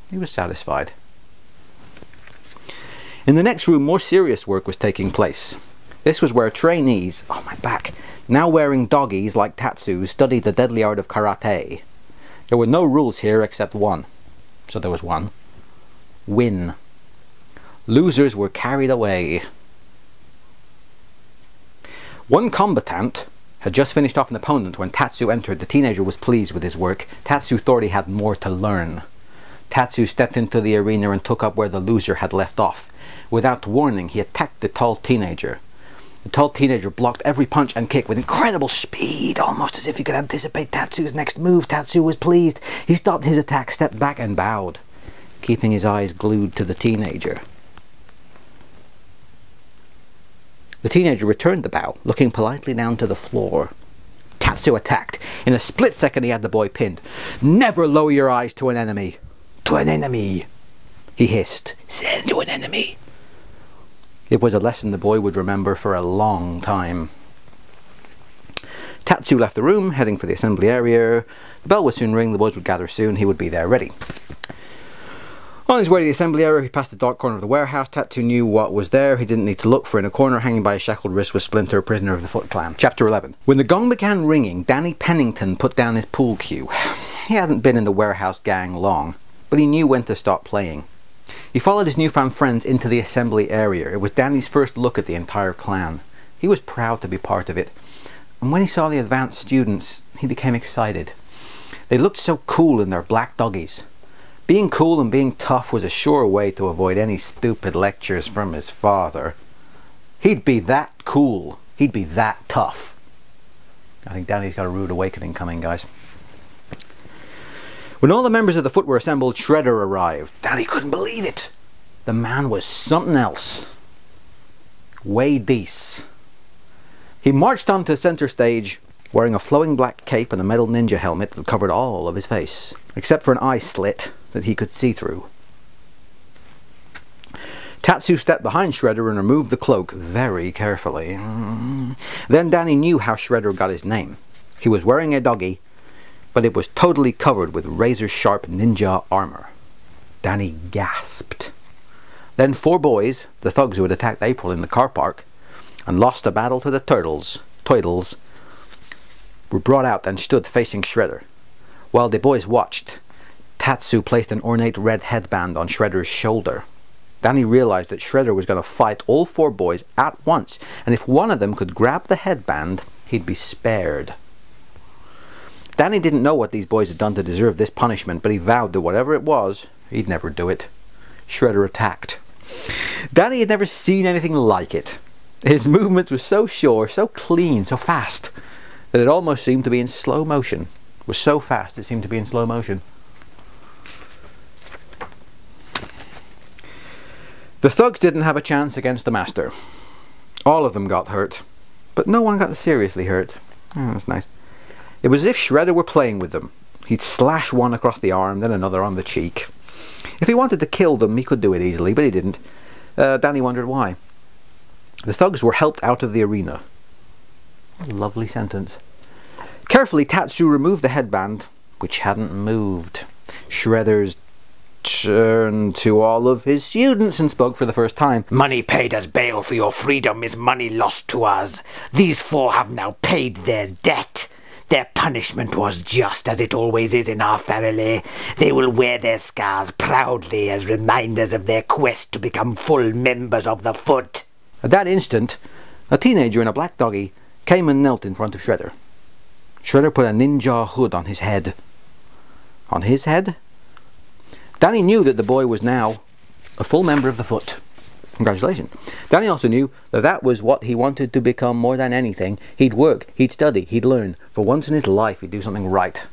He was satisfied. In the next room, more serious work was taking place. This was where trainees, oh my back, now wearing doggies like Tatsu, studied the deadly art of karate. There were no rules here except one. So there was one. Win. Losers were carried away. One combatant had just finished off an opponent when Tatsu entered. The teenager was pleased with his work. Tatsu thought he had more to learn. Tatsu stepped into the arena and took up where the loser had left off. Without warning, he attacked the tall teenager. The tall teenager blocked every punch and kick with incredible speed, almost as if he could anticipate Tatsu's next move. Tatsu was pleased. He stopped his attack, stepped back and bowed, keeping his eyes glued to the teenager. The teenager returned the bow, looking politely down to the floor. Tatsu attacked. In a split second he had the boy pinned. Never lower your eyes to an enemy. To an enemy, he hissed. Send to an enemy. It was a lesson the boy would remember for a long time. Tatsu left the room, heading for the assembly area. The bell would soon ring, the boys would gather soon, he would be there ready. On his way to the assembly area, he passed the dark corner of the warehouse. Tatsu knew what was there. He didn't need to look, for in a corner, hanging by his shackled wrist, was Splinter, prisoner of the Foot Clan. Chapter 11. When the gong began ringing, Danny Pennington put down his pool cue. He hadn't been in the warehouse gang long, but he knew when to stop playing. He followed his newfound friends into the assembly area. It was Danny's first look at the entire clan. He was proud to be part of it. And when he saw the advanced students, he became excited. They looked so cool in their black doggies. Being cool and being tough was a sure way to avoid any stupid lectures from his father. He'd be that cool. He'd be that tough. I think Danny's got a rude awakening coming, guys. When all the members of the Foot were assembled, Shredder arrived. Danny couldn't believe it. The man was something else. Way dece. He marched onto center stage wearing a flowing black cape and a metal ninja helmet that covered all of his face, except for an eye slit that he could see through. Tatsu stepped behind Shredder and removed the cloak very carefully. Then Danny knew how Shredder got his name. He was wearing a doggy, but it was totally covered with razor-sharp ninja armor. Danny gasped. Then 4 boys, the thugs who had attacked April in the car park and lost a battle to the Turtles, were brought out and stood facing Shredder. While the boys watched, Tatsu placed an ornate red headband on Shredder's shoulder. Danny realized that Shredder was going to fight all 4 boys at once, and if one of them could grab the headband, he'd be spared. Danny didn't know what these boys had done to deserve this punishment, but he vowed that whatever it was, he'd never do it. Shredder attacked. Danny had never seen anything like it. His movements were so sure, so clean, so fast, that it almost seemed to be in slow motion. It was so fast it seemed to be in slow motion. The thugs didn't have a chance against the master. All of them got hurt, but no one got seriously hurt. Oh, that's nice. It was as if Shredder were playing with them. He'd slash one across the arm, then another on the cheek. If he wanted to kill them, he could do it easily, but he didn't. Danny wondered why. The thugs were helped out of the arena. What a lovely sentence. Carefully, Tatsu removed the headband, which hadn't moved. Shredder's turned to all of his students and spoke for the first time. Money paid as bail for your freedom is money lost to us. These 4 have now paid their debt. Their punishment was just as it always is in our family. They will wear their scars proudly as reminders of their quest to become full members of the Foot. At that instant, a teenager in a black doggy came and knelt in front of Shredder. Shredder put a ninja hood on his head. On his head? Danny knew that the boy was now a full member of the Foot. Congratulations. Danny also knew that that was what he wanted to become more than anything. He'd work, he'd study, he'd learn. For once in his life, he'd do something right.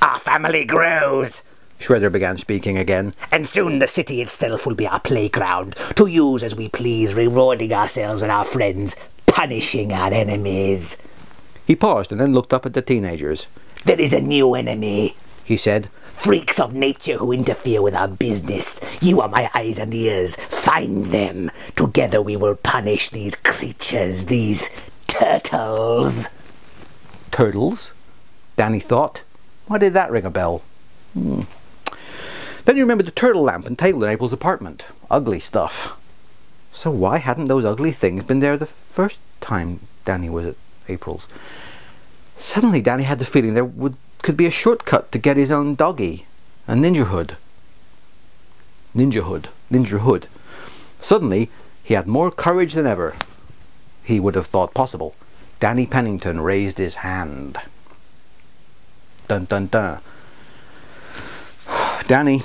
Our family grows, Shredder began speaking again. And soon the city itself will be our playground, to use as we please, rewarding ourselves and our friends, punishing our enemies. He paused and then looked up at the teenagers. There is a new enemy, he said. Freaks of nature who interfere with our business. You are my eyes and ears. Find them. Together we will punish these creatures, these turtles. Turtles? Danny thought. Why did that ring a bell? Then he remembered the turtle lamp and table in April's apartment. Ugly stuff. So why hadn't those ugly things been there the first time Danny was at April's? Suddenly Danny had the feeling there could be a shortcut to get his own doggy. A ninja hood. Ninja hood. Suddenly, he had more courage than ever he would have thought possible. Danny Pennington raised his hand. Dun dun dun. Danny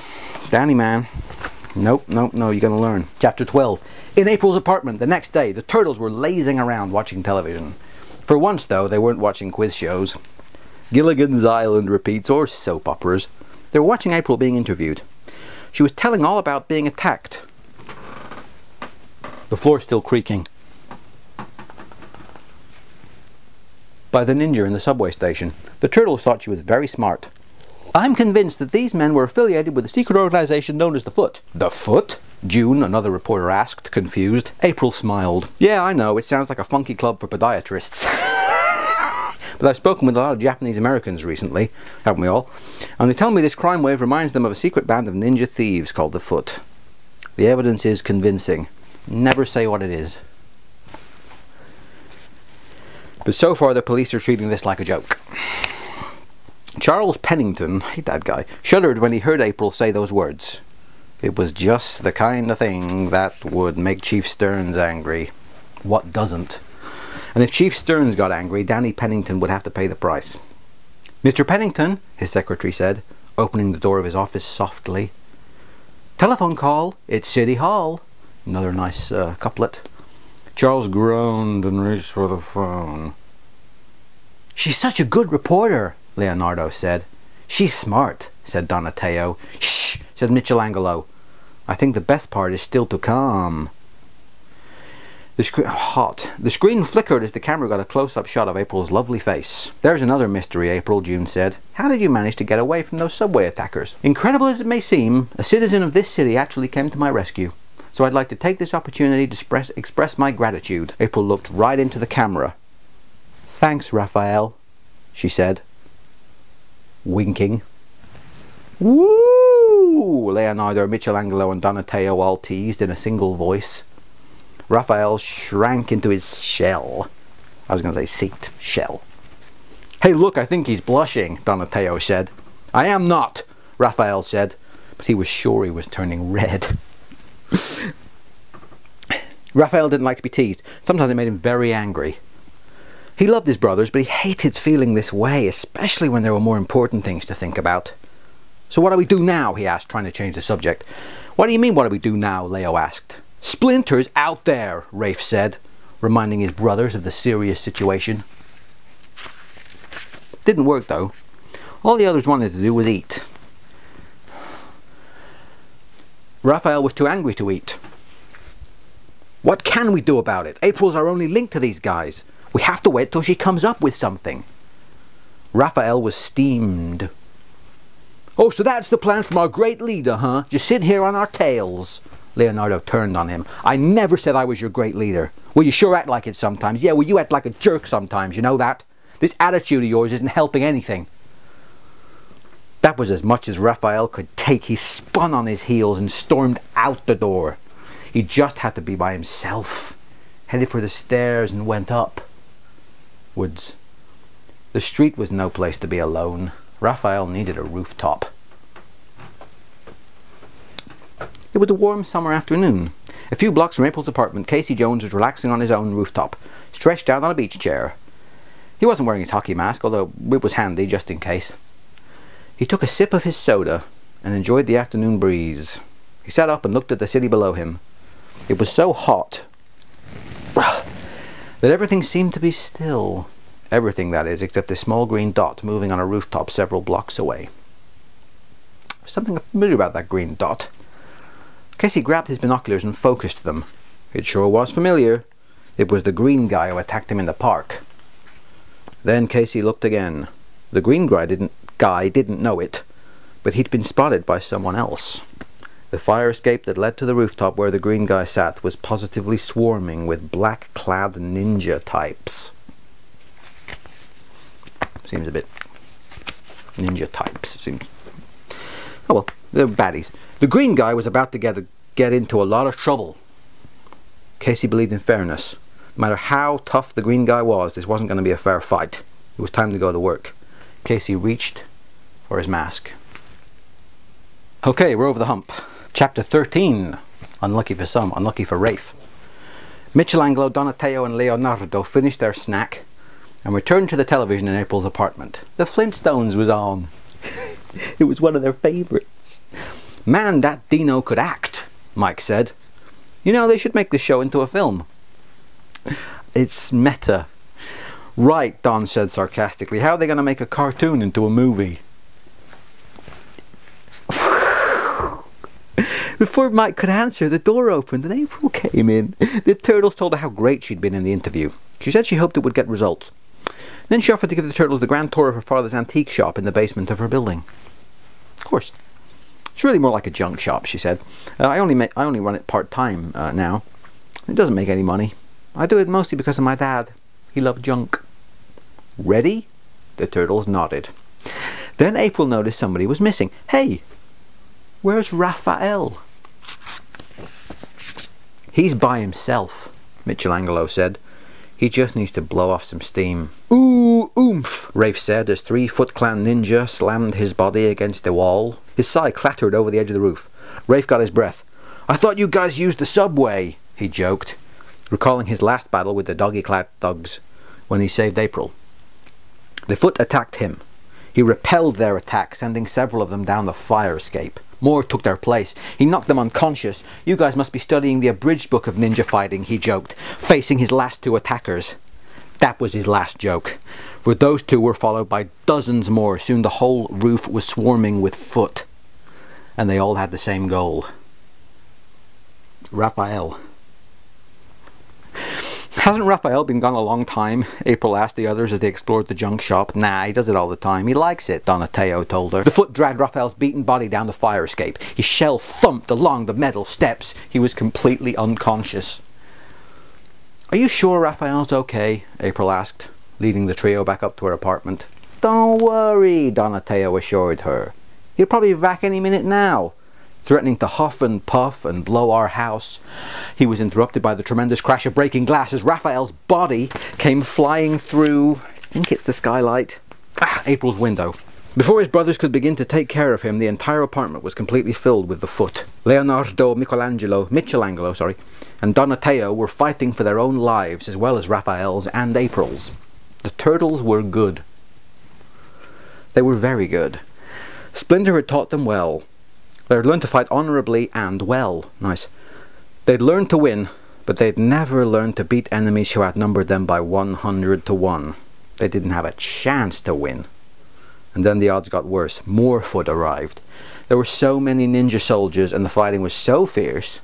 man. Nope, you're gonna learn. Chapter 12. In April's apartment, the next day, the turtles were lazing around watching television. For once, though, they weren't watching quiz shows, Gilligan's Island repeats, or soap operas. They were watching April being interviewed. She was telling all about being attacked. The floor still creaking. By the ninja in the subway station. The turtles thought she was very smart. I'm convinced that these men were affiliated with a secret organization known as the Foot. The Foot? June, another reporter asked, confused. April smiled. Yeah, I know, it sounds like a funky club for podiatrists. But I've spoken with a lot of Japanese Americans recently, haven't we all? And they tell me this crime wave reminds them of a secret band of ninja thieves called the Foot. The evidence is convincing. Never say what it is. But so far the police are treating this like a joke. Charles Pennington, I hate that guy, shuddered when he heard April say those words. It was just the kind of thing that would make Chief Stearns angry. What doesn't? And if Chief Stearns got angry, Danny Pennington would have to pay the price. Mr. Pennington, his secretary said, opening the door of his office softly. Telephone call, it's City Hall. Another nice couplet. Charles groaned and reached for the phone. She's such a good reporter, Leonardo said. She's smart, said Donatello. Shh, said Michelangelo. I think the best part is still to come. The screen flickered as the camera got a close-up shot of April's lovely face. There's another mystery, April, June said. How did you manage to get away from those subway attackers? Incredible as it may seem, a citizen of this city actually came to my rescue. So I'd like to take this opportunity to express my gratitude. April looked right into the camera. Thanks, Raphael, she said, winking. Woo! Leonardo, Michelangelo and Donatello all teased in a single voice. Raphael shrank into his shell. I was going to say seat, shell. Hey, look, I think he's blushing, Donatello said. I am not, Raphael said, but he was sure he was turning red. Raphael didn't like to be teased. Sometimes it made him very angry. He loved his brothers, but he hated feeling this way, especially when there were more important things to think about. So what do we do now? He asked, trying to change the subject. What do you mean, what do we do now? Leo asked. Splinter's out there, Rafe said, reminding his brothers of the serious situation. Didn't work though. All the others wanted to do was eat. Raphael was too angry to eat. What can we do about it? April's our only link to these guys. We have to wait till she comes up with something. Raphael was steamed. Oh, so that's the plan from our great leader, huh? Just sit here on our tails. Leonardo turned on him. I never said I was your great leader. Well, you sure act like it sometimes. Yeah, well, you act like a jerk sometimes, you know that? This attitude of yours isn't helping anything. That was as much as Raphael could take. He spun on his heels and stormed out the door. He just had to be by himself. Headed for the stairs and went up. Woods. The street was no place to be alone. Raphael needed a rooftop. It was a warm summer afternoon. A few blocks from April's apartment, Casey Jones was relaxing on his own rooftop, stretched out on a beach chair. He wasn't wearing his hockey mask, although it was handy just in case. He took a sip of his soda and enjoyed the afternoon breeze. He sat up and looked at the city below him. It was so hot that everything seemed to be still. Everything, that is, except a small green dot moving on a rooftop several blocks away. Something familiar about that green dot. Casey grabbed his binoculars and focused them. It sure was familiar. It was the green guy who attacked him in the park. Then Casey looked again. The green guy didn't know it, but he'd been spotted by someone else. The fire escape that led to the rooftop where the green guy sat was positively swarming with black-clad ninja types. Seems a bit... ninja types, seems... Oh well, they're baddies. The green guy was about to get into a lot of trouble. Casey believed in fairness. No matter how tough the green guy was, this wasn't going to be a fair fight. It was time to go to work. Casey reached for his mask. Okay, we're over the hump. Chapter 13. Unlucky for some, unlucky for Rafe. Michelangelo, Donatello and Leonardo finished their snack and returned to the television in April's apartment. The Flintstones was on. It was one of their favourites. Man, that Dino could act, Mike said. You know, they should make this show into a film. It's meta. Right, Don said sarcastically. How are they going to make a cartoon into a movie? Before Mike could answer, the door opened and April came in. The turtles told her how great she'd been in the interview. She said she hoped it would get results. Then she offered to give the turtles the grand tour of her father's antique shop in the basement of her building. Of course. It's really more like a junk shop, she said. I only run it part-time now. It doesn't make any money. I do it mostly because of my dad. He loved junk. Ready? The turtles nodded. Then April noticed somebody was missing. Hey, where's Raphael? He's by himself, Michelangelo said. He just needs to blow off some steam. Ooh, oomph, Rafe said as 3 Foot Clan ninja slammed his body against the wall. His sigh clattered over the edge of the roof. Rafe got his breath. I thought you guys used the subway, he joked, recalling his last battle with the doggy-clad thugs when he saved April. The Foot attacked him. He repelled their attack, sending several of them down the fire escape. More took their place. He knocked them unconscious. "You guys must be studying the abridged book of ninja fighting," he joked, facing his last two attackers. That was his last joke, for those two were followed by dozens more. Soon the whole roof was swarming with foot, and they all had the same goal. Raphael. "Hasn't Raphael been gone a long time?" April asked the others as they explored the junk shop. "Nah, he does it all the time. He likes it," Donatello told her. The foot dragged Raphael's beaten body down the fire escape. His shell thumped along the metal steps. He was completely unconscious. "Are you sure Raphael's okay?" April asked, leading the trio back up to her apartment. "Don't worry," Donatello assured her. "He'll probably be back any minute now." Threatening to huff and puff and blow our house, he was interrupted by the tremendous crash of breaking glass as Raphael's body came flying through, I think it's the skylight, April's window. Before his brothers could begin to take care of him, the entire apartment was completely filled with the foot. Michelangelo, and Donatello were fighting for their own lives as well as Raphael's and April's. The turtles were good. They were very good. Splinter had taught them well. They had learned to fight honourably and well. Nice. They'd learned to win, but they'd never learned to beat enemies who outnumbered them by 100 to 1. They didn't have a chance to win. And then the odds got worse. More foot arrived. There were so many ninja soldiers and the fighting was so fierce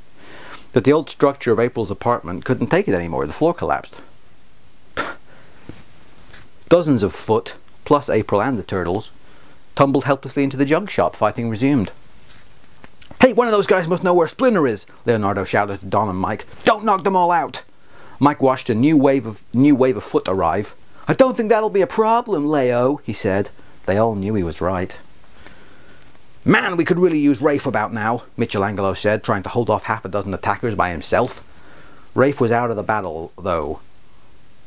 that the old structure of April's apartment couldn't take it anymore. The floor collapsed. Dozens of foot, plus April and the turtles, tumbled helplessly into the junk shop. Fighting resumed. "Hey, one of those guys must know where Splinter is," Leonardo shouted to Don and Mike. "Don't knock them all out." Mike watched a new wave of foot arrive. "I don't think that'll be a problem, Leo," he said. They all knew he was right. "Man, we could really use Rafe about now," Michelangelo said, trying to hold off half a dozen attackers by himself. Rafe was out of the battle, though.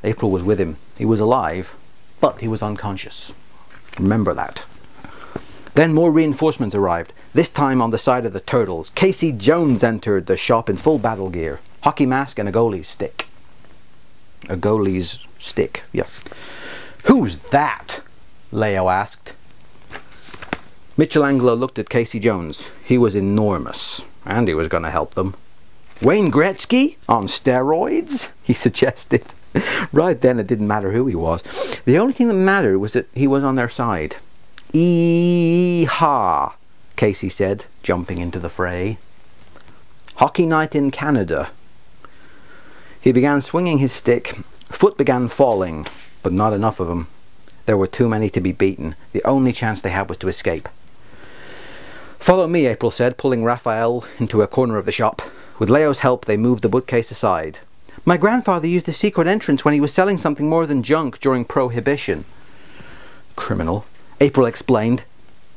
April was with him. He was alive, but he was unconscious. Remember that. Then more reinforcements arrived, this time on the side of the turtles. Casey Jones entered the shop in full battle gear. Hockey mask and a goalie's stick. A goalie's stick, yeah. "Who's that?" Leo asked. Michelangelo looked at Casey Jones. He was enormous, and he was going to help them. "Wayne Gretzky? On steroids?" he suggested. Right then it didn't matter who he was. The only thing that mattered was that he was on their side. "Ee-haw," Casey said, jumping into the fray. "Hockey night in Canada." He began swinging his stick. Foot began falling, but not enough of them. There were too many to be beaten. The only chance they had was to escape. "Follow me," April said, pulling Raphael into a corner of the shop. With Leo's help, they moved the bookcase aside. "My grandfather used a secret entrance when he was selling something more than junk during Prohibition." "Criminal," April explained.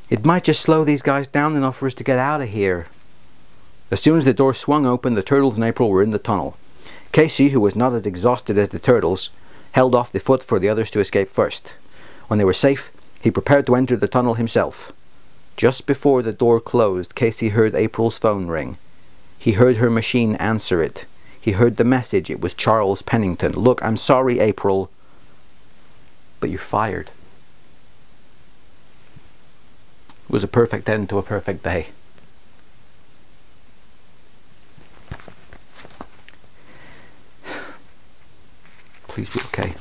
"It might just slow these guys down enough for us to get out of here." As soon as the door swung open, the turtles and April were in the tunnel. Casey, who was not as exhausted as the turtles, held off the foot for the others to escape first. When they were safe, he prepared to enter the tunnel himself. Just before the door closed, Casey heard April's phone ring. He heard her machine answer it. He heard the message. It was Charles Pennington. "Look, I'm sorry, April, but you're fired." It was a perfect end to a perfect day. Please be okay.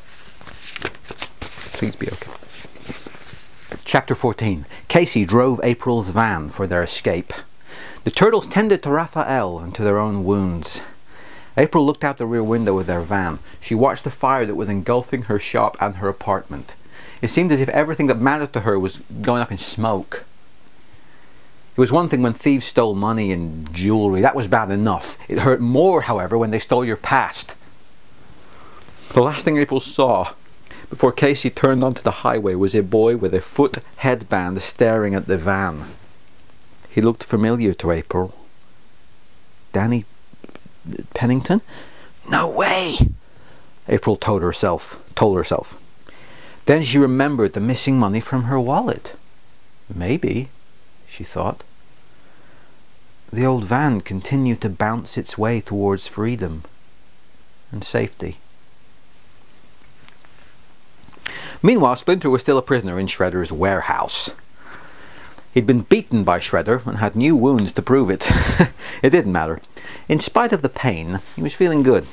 Please be okay. Chapter 14. Casey drove April's van for their escape. The turtles tended to Raphael and to their own wounds. April looked out the rear window of their van. She watched the fire that was engulfing her shop and her apartment. It seemed as if everything that mattered to her was going up in smoke. It was one thing when thieves stole money and jewellery. That was bad enough. It hurt more, however, when they stole your past. The last thing April saw before Casey turned onto the highway was a boy with a foot headband staring at the van. He looked familiar to April. Danny Pennington? "No way!" April told herself. Then she remembered the missing money from her wallet. Maybe, she thought. The old van continued to bounce its way towards freedom and safety. Meanwhile, Splinter was still a prisoner in Shredder's warehouse. He'd been beaten by Shredder and had new wounds to prove it. It didn't matter. In spite of the pain, he was feeling good.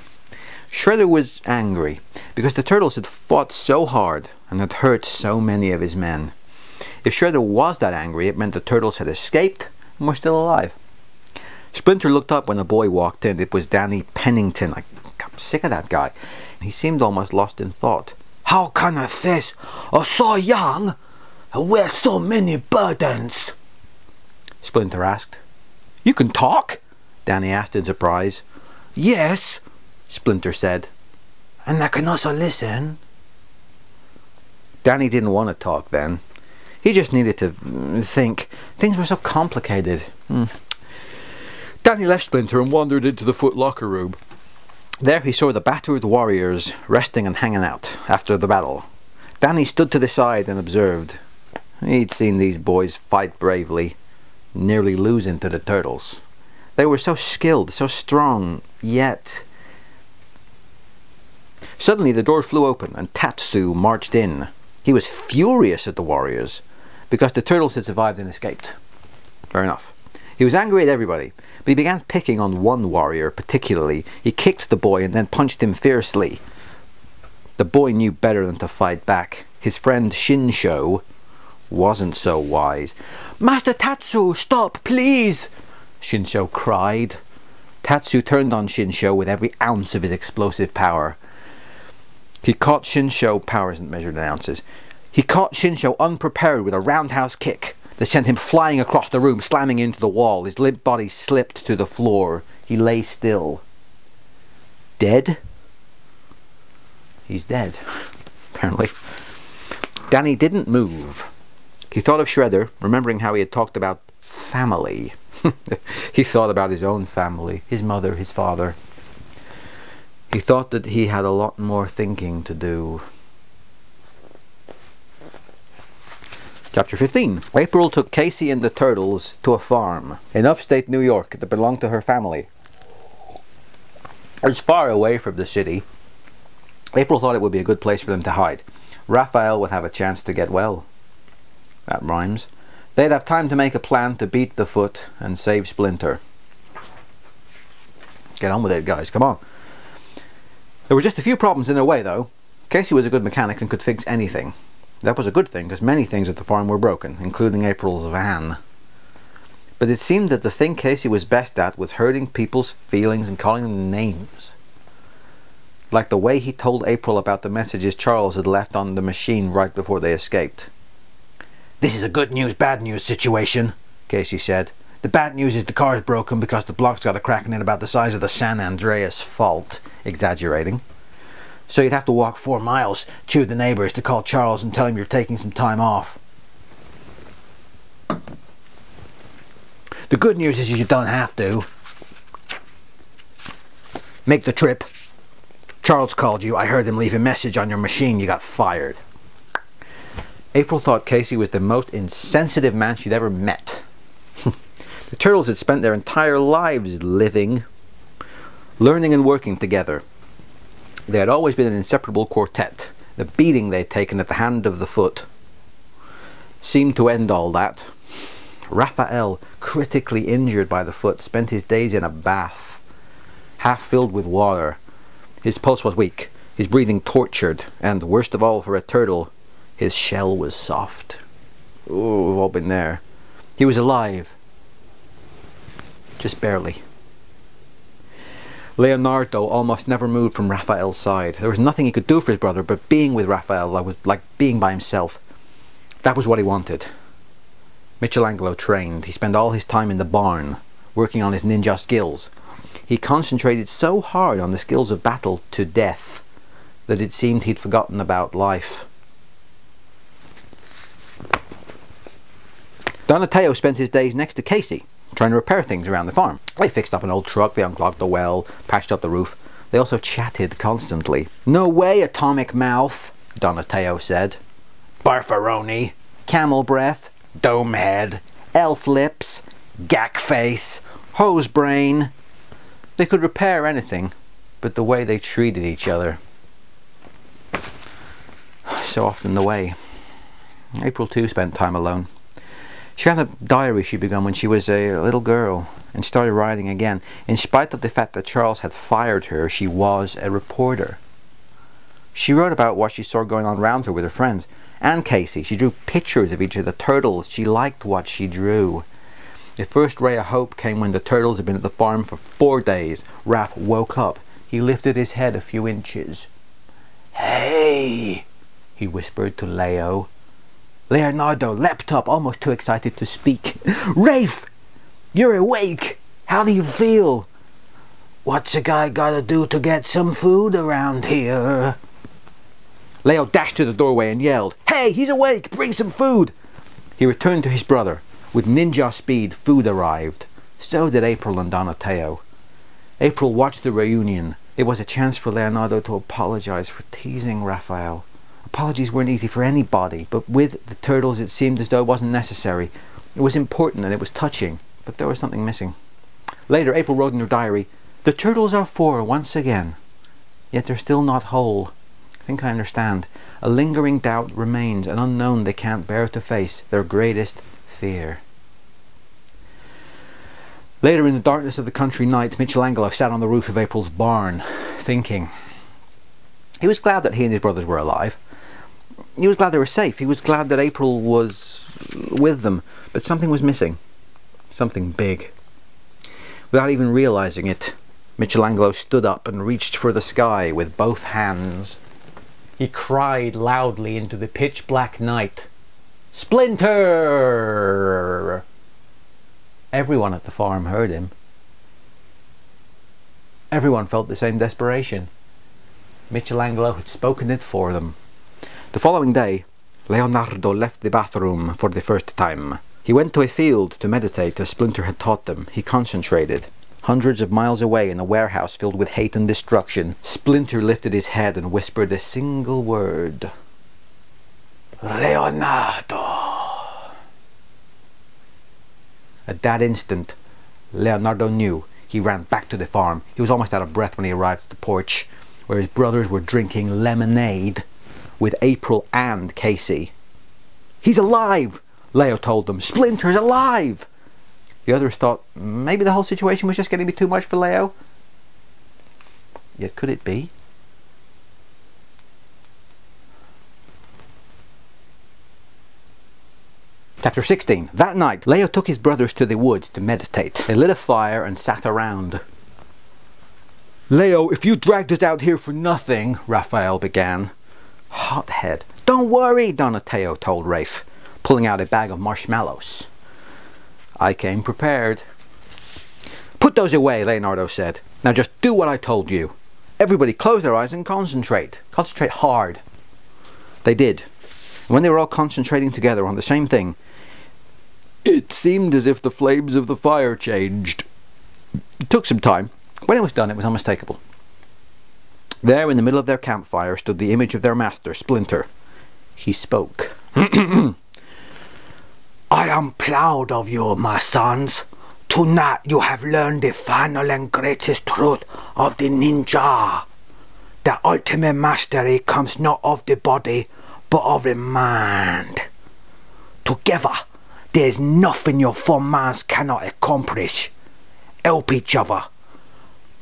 Shredder was angry because the turtles had fought so hard and had hurt so many of his men. If Shredder was that angry, it meant the turtles had escaped and were still alive. Splinter looked up when a boy walked in. It was Danny Pennington. I'm sick of that guy. He seemed almost lost in thought. How can a fish so young wear so many burdens? Splinter asked. You can talk? Danny asked in surprise. Yes, Splinter said. And I can also listen. Danny didn't want to talk then. He just needed to think. Things were so complicated. Danny left Splinter and wandered into the Foot locker room. There he saw the battered warriors resting and hanging out after the battle. Danny stood to the side and observed. He'd seen these boys fight bravely, nearly losing to the turtles. They were so skilled, so strong, yet... Suddenly the door flew open and Tatsu marched in. He was furious at the warriors because the turtles had survived and escaped. Fair enough. He was angry at everybody, but he began picking on one warrior particularly. He kicked the boy and then punched him fiercely. The boy knew better than to fight back. His friend Shinsho wasn't so wise. Master Tatsu, stop, please! Shinsho cried. Tatsu turned on Shinsho with every ounce of his explosive power. He caught Shinsho, power isn't measured in ounces. He caught Shinsho unprepared with a roundhouse kick that sent him flying across the room, slamming into the wall. His limp body slipped to the floor. He lay still. Dead? He's dead, apparently. Danny didn't move. He thought of Shredder, remembering how he had talked about family. He thought about his own family, his mother, his father. He thought that he had a lot more thinking to do. Chapter 15. April took Casey and the turtles to a farm in upstate New York that belonged to her family. It was far away from the city. April thought it would be a good place for them to hide. Raphael would have a chance to get well. That rhymes. They'd have time to make a plan to beat the Foot and save Splinter. Get on with it, guys, come on. There were just a few problems in their way, though. Casey was a good mechanic and could fix anything. That was a good thing, because many things at the farm were broken, including April's van. But it seemed that the thing Casey was best at was hurting people's feelings and calling them names. Like the way he told April about the messages Charles had left on the machine right before they escaped. This is a good news, bad news situation, Casey said. The bad news is the car's broken because the block's got a crack in it about the size of the San Andreas fault. Exaggerating. So you'd have to walk 4 miles to the neighbours to call Charles and tell him you're taking some time off. The good news is you don't have to. Make the trip. Charles called you. I heard him leave a message on your machine. You got fired. April thought Casey was the most insensitive man she'd ever met. The turtles had spent their entire lives living, learning and working together. They had always been an inseparable quartet. The beating they'd taken at the hand of the Foot seemed to end all that. Raphael, critically injured by the Foot, spent his days in a bath, half filled with water. His pulse was weak, his breathing tortured, and worst of all for a turtle, his shell was soft. Oh, we've all been there. He was alive. Just barely. Leonardo almost never moved from Raphael's side. There was nothing he could do for his brother, but being with Raphael was like being by himself. That was what he wanted. Michelangelo trained. He spent all his time in the barn, working on his ninja skills. He concentrated so hard on the skills of battle to death that it seemed he'd forgotten about life. Donatello spent his days next to Casey, trying to repair things around the farm. They fixed up an old truck, they unclogged the well, patched up the roof. They also chatted constantly. No way, Atomic Mouth, Donatello said. Barfaroni, Camel Breath, Dome Head, Elf Lips, Gack Face, Hose Brain. They could repair anything, but the way they treated each other. So often the way. April too spent time alone. She found a diary she began when she was a little girl and started writing again. In spite of the fact that Charles had fired her, she was a reporter. She wrote about what she saw going on around her with her friends and Casey. She drew pictures of each of the turtles. She liked what she drew. The first ray of hope came when the turtles had been at the farm for 4 days. Raph woke up. He lifted his head a few inches. Hey, he whispered to Leo. Leonardo leapt up, almost too excited to speak. Rafe, you're awake. How do you feel? What's a guy gotta do to get some food around here? Leo dashed to the doorway and yelled, Hey, he's awake! Bring some food! He returned to his brother. With ninja speed, food arrived. So did April and Donatello. April watched the reunion. It was a chance for Leonardo to apologize for teasing Raphael. Apologies weren't easy for anybody, but with the turtles it seemed as though it wasn't necessary. It was important and it was touching, but there was something missing. Later, April wrote in her diary, The turtles are 4 once again, yet they're still not whole. I think I understand. A lingering doubt remains, an unknown they can't bear to face, their greatest fear. Later, in the darkness of the country night, Michelangelo sat on the roof of April's barn, thinking. He was glad that he and his brothers were alive. He was glad they were safe. He was glad that April was with them, but something was missing. Something big. Without even realizing it, Michelangelo stood up and reached for the sky with both hands. He cried loudly into the pitch-black night, Splinter! Everyone at the farm heard him. Everyone felt the same desperation. Michelangelo had spoken it for them. The following day, Leonardo left the bathroom for the first time. He went to a field to meditate as Splinter had taught them. He concentrated. Hundreds of miles away in a warehouse filled with hate and destruction, Splinter lifted his head and whispered a single word. Leonardo. At that instant, Leonardo knew. He ran back to the farm. He was almost out of breath when he arrived at the porch, where his brothers were drinking lemonade with April and Casey. He's alive, Leo told them. Splinter's alive! The others thought maybe the whole situation was just getting to be too much for Leo. Yet could it be? Chapter 16. That night, Leo took his brothers to the woods to meditate. They lit a fire and sat around. Leo, if you dragged us out here for nothing, Raphael began. Hothead. Don't worry, Donatello told Rafe, pulling out a bag of marshmallows. I came prepared. Put those away, Leonardo said. Now just do what I told you. Everybody close their eyes and concentrate. Concentrate hard. They did. And when they were all concentrating together on the same thing, it seemed as if the flames of the fire changed. It took some time. When it was done, it was unmistakable. There, in the middle of their campfire, stood the image of their master, Splinter. He spoke. I am proud of you, my sons. Tonight you have learned the final and greatest truth of the ninja. The ultimate mastery comes not of the body, but of the mind. Together, there is nothing your four minds cannot accomplish. Help each other.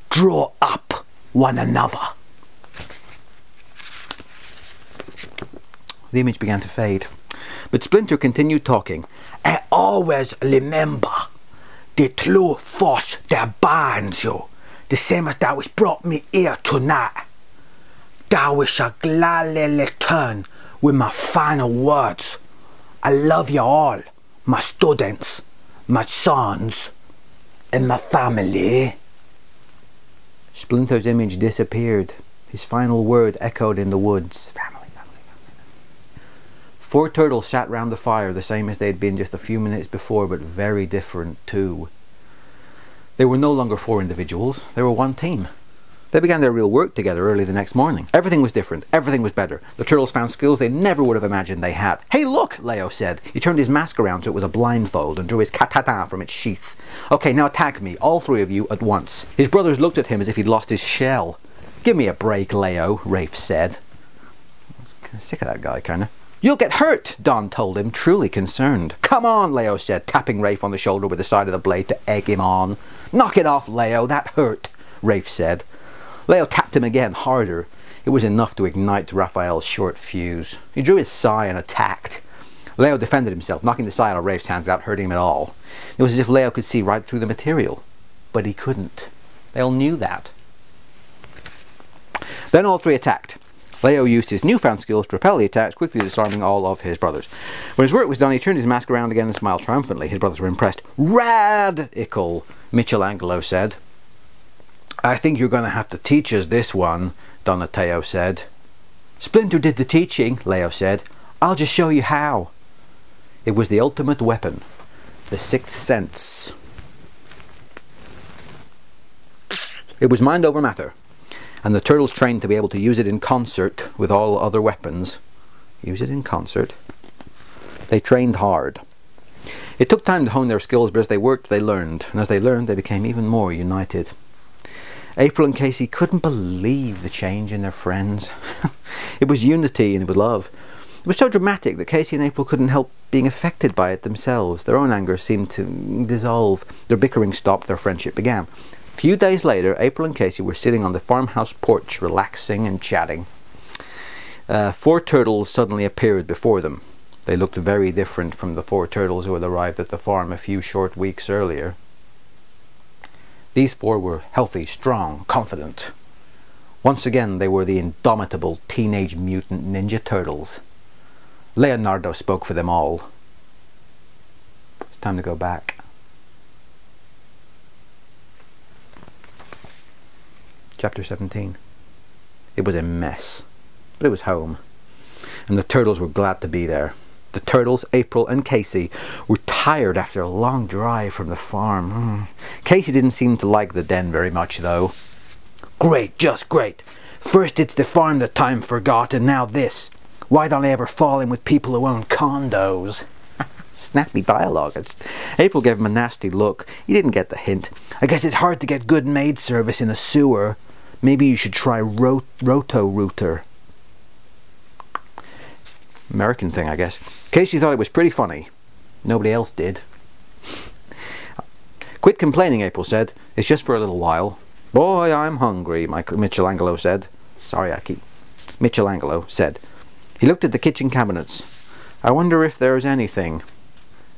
Draw up one another. The image began to fade, but Splinter continued talking. And always remember, the true force that binds you, the same as that which brought me here tonight. That we shall gladly return with my final words. I love you all, my students, my sons, and my family. Splinter's image disappeared. His final word echoed in the woods. Family. 4 turtles sat round the fire, the same as they had been just a few minutes before, but very different too. They were no longer 4 individuals, they were one team. They began their real work together early the next morning. Everything was different, everything was better. The turtles found skills they never would have imagined they had. Hey look, Leo said. He turned his mask around so it was a blindfold and drew his katana from its sheath. Okay, now attack me, all 3 of you at once. His brothers looked at him as if he'd lost his shell. Give me a break, Leo, Rafe said. Sick of that guy, kinda. You'll get hurt, Don told him, truly concerned. Come on, Leo said, tapping Rafe on the shoulder with the side of the blade to egg him on. Knock it off, Leo, that hurt, Rafe said. Leo tapped him again, harder. It was enough to ignite Raphael's short fuse. He drew his sai and attacked. Leo defended himself, knocking the sai out of Rafe's hands without hurting him at all. It was as if Leo could see right through the material. But he couldn't. They all knew that. Then all three attacked. Leo used his newfound skills to repel the attacks, quickly disarming all of his brothers. When his work was done, he turned his mask around again and smiled triumphantly. His brothers were impressed. Radical, Michelangelo said. I think you're going to have to teach us this one, Donatello said. Splinter did the teaching, Leo said. I'll just show you how. It was the ultimate weapon, the sixth sense. It was mind over matter, and the turtles trained to be able to use it in concert with all other weapons. Use it in concert. They trained hard. It took time to hone their skills, but as they worked, they learned. And as they learned, they became even more united. April and Casey couldn't believe the change in their friends. It was unity and it was love. It was so dramatic that Casey and April couldn't help being affected by it themselves. Their own anger seemed to dissolve. Their bickering stopped, their friendship began. A few days later, April and Casey were sitting on the farmhouse porch, relaxing and chatting. 4 turtles suddenly appeared before them. They looked very different from the 4 turtles who had arrived at the farm a few short weeks earlier. These 4 were healthy, strong, confident. Once again, they were the indomitable Teenage Mutant Ninja Turtles. Leonardo spoke for them all. It's time to go back. Chapter 17. It was a mess, but it was home, and the turtles were glad to be there. The turtles, April and Casey, were tired after a long drive from the farm. Casey didn't seem to like the den very much, though. Great, just great. First it's the farm that time forgot, and now this. Why don't I ever fall in with people who own condos? Snappy dialogue. April gave him a nasty look. He didn't get the hint. I guess it's hard to get good maid service in a sewer. Maybe you should try Roto-Rooter. American thing, I guess. Casey thought it was pretty funny. Nobody else did. Quit complaining, April said. It's just for a little while. Boy, I'm hungry, Michelangelo said. Michelangelo said. He looked at the kitchen cabinets. I wonder if there's anything.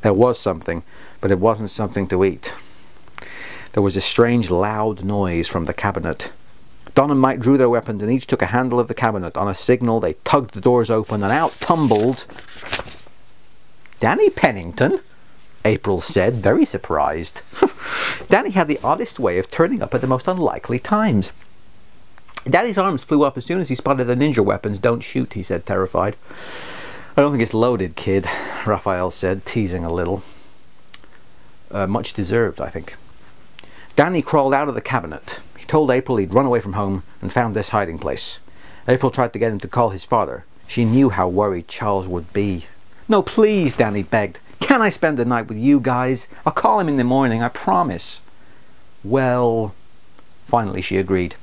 There was something, but it wasn't something to eat. There was a strange loud noise from the cabinet. Don and Mike drew their weapons and each took a handle of the cabinet. On a signal, they tugged the doors open and out tumbled Danny Pennington, April said, very surprised. Danny had the oddest way of turning up at the most unlikely times. Danny's arms flew up as soon as he spotted the ninja weapons. Don't shoot, he said, terrified. I don't think it's loaded, kid, Raphael said, teasing a little. Much deserved, I think. Danny crawled out of the cabinet. He told April he'd run away from home and found this hiding place. April tried to get him to call his father. She knew how worried Charles would be. No, please, Danny begged. Can I spend the night with you guys? I'll call him in the morning, I promise. Well, finally she agreed.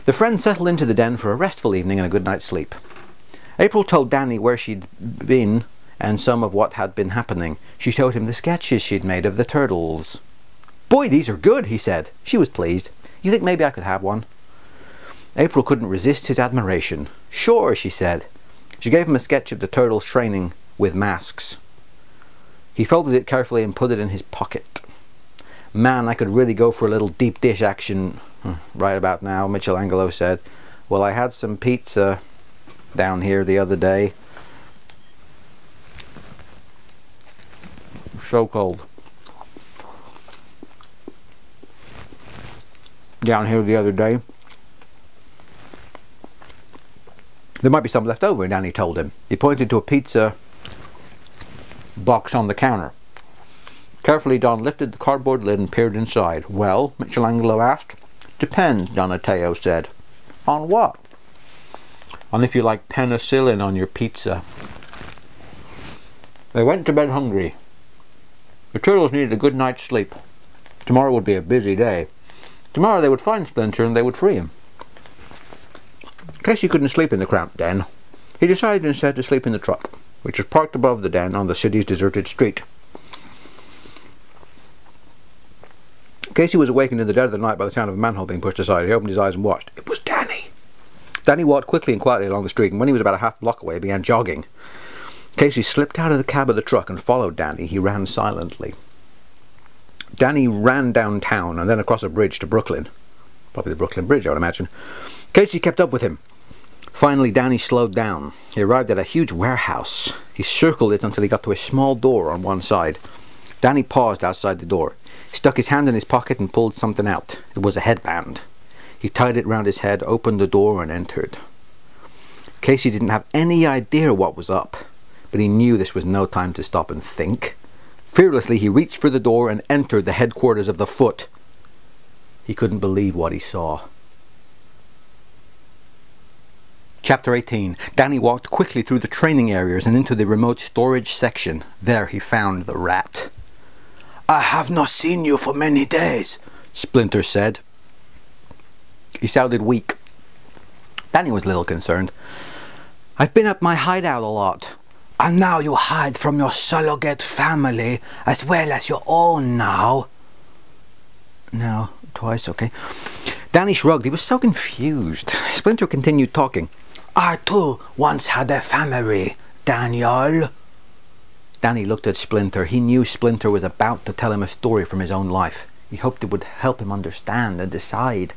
The friends settled into the den for a restful evening and a good night's sleep. April told Danny where she'd been and some of what had been happening. She showed him the sketches she'd made of the turtles. Boy, these are good, he said. She was pleased. You think maybe I could have one? April couldn't resist his admiration. Sure, she said. She gave him a sketch of the turtles training with masks. He folded it carefully and put it in his pocket. Man, I could really go for a little deep dish action right about now, Michelangelo said. Well, I had some pizza down here the other day. So cold. Down here the other day. There might be some left over, Danny told him. He pointed to a pizza box on the counter. Carefully, Don lifted the cardboard lid and peered inside. Well, Michelangelo asked. Depends, Donatello said. On what? On if you like penicillin on your pizza. They went to bed hungry. The turtles needed a good night's sleep. Tomorrow would be a busy day. Tomorrow they would find Splinter and they would free him. Casey couldn't sleep in the cramped den. He decided instead to sleep in the truck, which was parked above the den on the city's deserted street. Casey was awakened in the dead of the night by the sound of a manhole being pushed aside. He opened his eyes and watched. It was Danny. Danny walked quickly and quietly along the street, and when he was about a half block away, he began jogging. Casey slipped out of the cab of the truck and followed Danny. He ran silently. Danny ran downtown and then across a bridge to Brooklyn. Probably the Brooklyn Bridge, I would imagine. Casey kept up with him. Finally, Danny slowed down. He arrived at a huge warehouse. He circled it until he got to a small door on one side. Danny paused outside the door. He stuck his hand in his pocket and pulled something out. It was a headband. He tied it round his head, opened the door and entered. Casey didn't have any idea what was up, but he knew this was no time to stop and think. Fearlessly, he reached for the door and entered the headquarters of the Foot. He couldn't believe what he saw. Chapter 18. Danny walked quickly through the training areas and into the remote storage section. There he found the rat. I have not seen you for many days, Splinter said. He sounded weak. Danny was a little concerned. I've been at my hideout a lot. And now you hide from your surrogate family as well as your own now. No, twice, okay. Danny shrugged. He was so confused. Splinter continued talking. I too once had a family, Daniel. Danny looked at Splinter. He knew Splinter was about to tell him a story from his own life. He hoped it would help him understand and decide.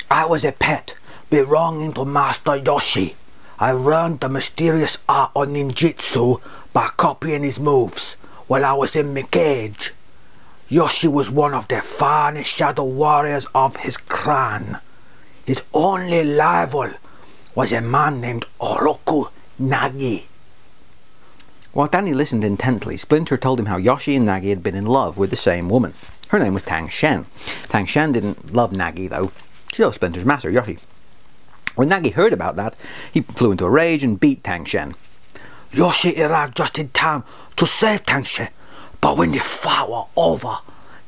I was a pet belonging to Master Yoshi. I learned the mysterious art of ninjutsu by copying his moves while I was in my cage. Yoshi was one of the finest shadow warriors of his clan. His only rival was a man named Oroku Nagi. While Danny listened intently, Splinter told him how Yoshi and Nagi had been in love with the same woman. Her name was Tang Shen. Tang Shen didn't love Nagi though. She loved Splinter's master, Yoshi. When Nagi heard about that, he flew into a rage and beat Tang Shen. Yoshi arrived just in time to save Tang Shen, but when the fight was over,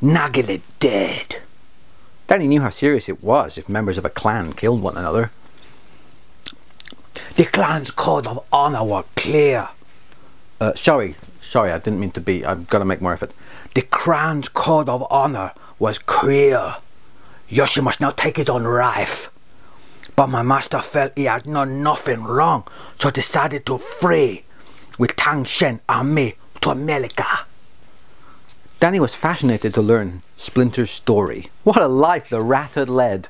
Nagi lay dead. Danny knew how serious it was if members of a clan killed one another. The clan's code of honor were clear. Sorry, I didn't mean to be. I've got to make more effort. The clan's code of honor was clear. Yoshi must now take his own life. But my master felt he had done nothing wrong, so decided to free with Tang Shen and me to America. Danny was fascinated to learn Splinter's story. What a life the rat had led.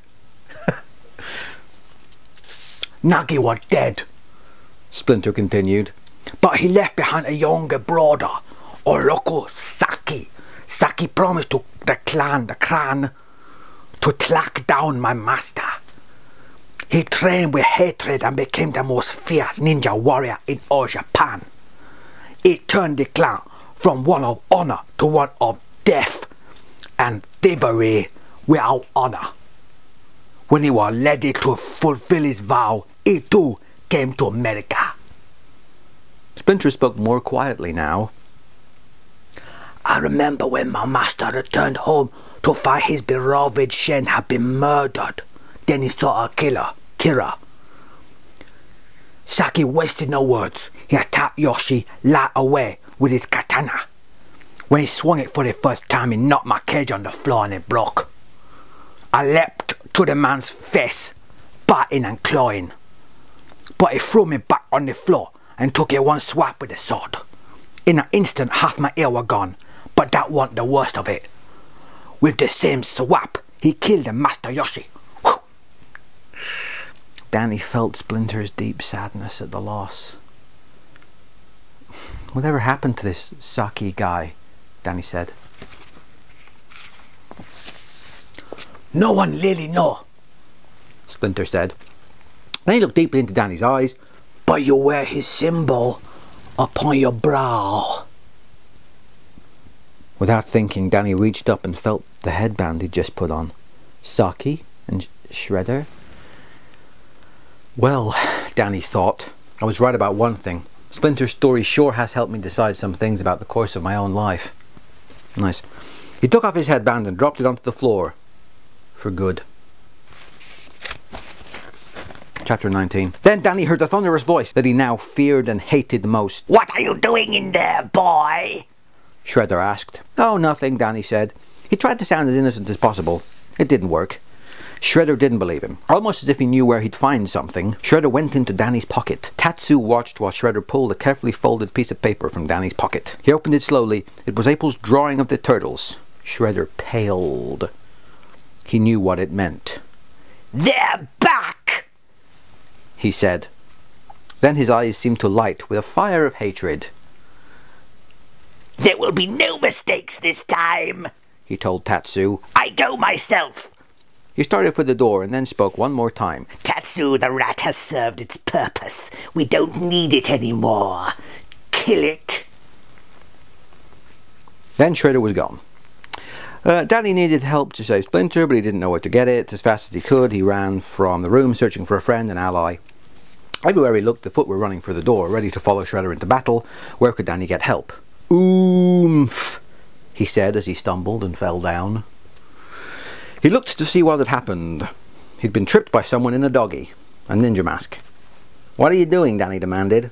Nagi was dead, Splinter continued. But he left behind a younger brother, Oroku Saki. Saki promised to the clan, to track down my master. He trained with hatred and became the most feared ninja warrior in all Japan. He turned the clan from one of honor to one of death and thievery without honor. When he was ready to fulfill his vow, he too came to America. Splinter spoke more quietly now. I remember when my master returned home to find his beloved Shen had been murdered. Then he saw a killer. Saki wasted no words. He attacked Yoshi right away with his katana. When he swung it for the first time, he knocked my cage on the floor and it broke. I leapt to the man's face, biting and clawing. But he threw me back on the floor and took a one swipe with the sword. In an instant, half my ear was gone, but that wasn't the worst of it. With the same swap, he killed the Master Yoshi. Whew. Danny felt Splinter's deep sadness at the loss. Whatever happened to this Saki guy? Danny said. No one really knows, Splinter said. Then he looked deeply into Danny's eyes. But you wear his symbol upon your brow. Without thinking, Danny reached up and felt the headband he'd just put on. Saki and Shredder. Well, Danny thought, I was right about one thing. Splinter's story sure has helped me decide some things about the course of my own life. Nice. He took off his headband and dropped it onto the floor. For good. Chapter 19. Then Danny heard the thunderous voice that he now feared and hated most. What are you doing in there, boy? Shredder asked. Oh, nothing, Danny said. He tried to sound as innocent as possible. It didn't work. Shredder didn't believe him. Almost as if he knew where he'd find something, Shredder went into Danny's pocket. Tatsu watched while Shredder pulled a carefully folded piece of paper from Danny's pocket. He opened it slowly. It was April's drawing of the turtles. Shredder paled. He knew what it meant. They're back, he said. Then his eyes seemed to light with a fire of hatred. There will be no mistakes this time, he told Tatsu. I go myself. He started for the door and then spoke one more time. Tatsu, the rat has served its purpose. We don't need it anymore. Kill it. Then Shredder was gone. Danny needed help to save Splinter, but he didn't know where to get it. As fast as he could, he ran from the room, searching for a friend and ally. Everywhere he looked, the foot were running for the door, ready to follow Shredder into battle. Where could Danny get help? Oomph, he said as he stumbled and fell down. He looked to see what had happened. He'd been tripped by someone in a doggy, a ninja mask. What are you doing? Danny demanded.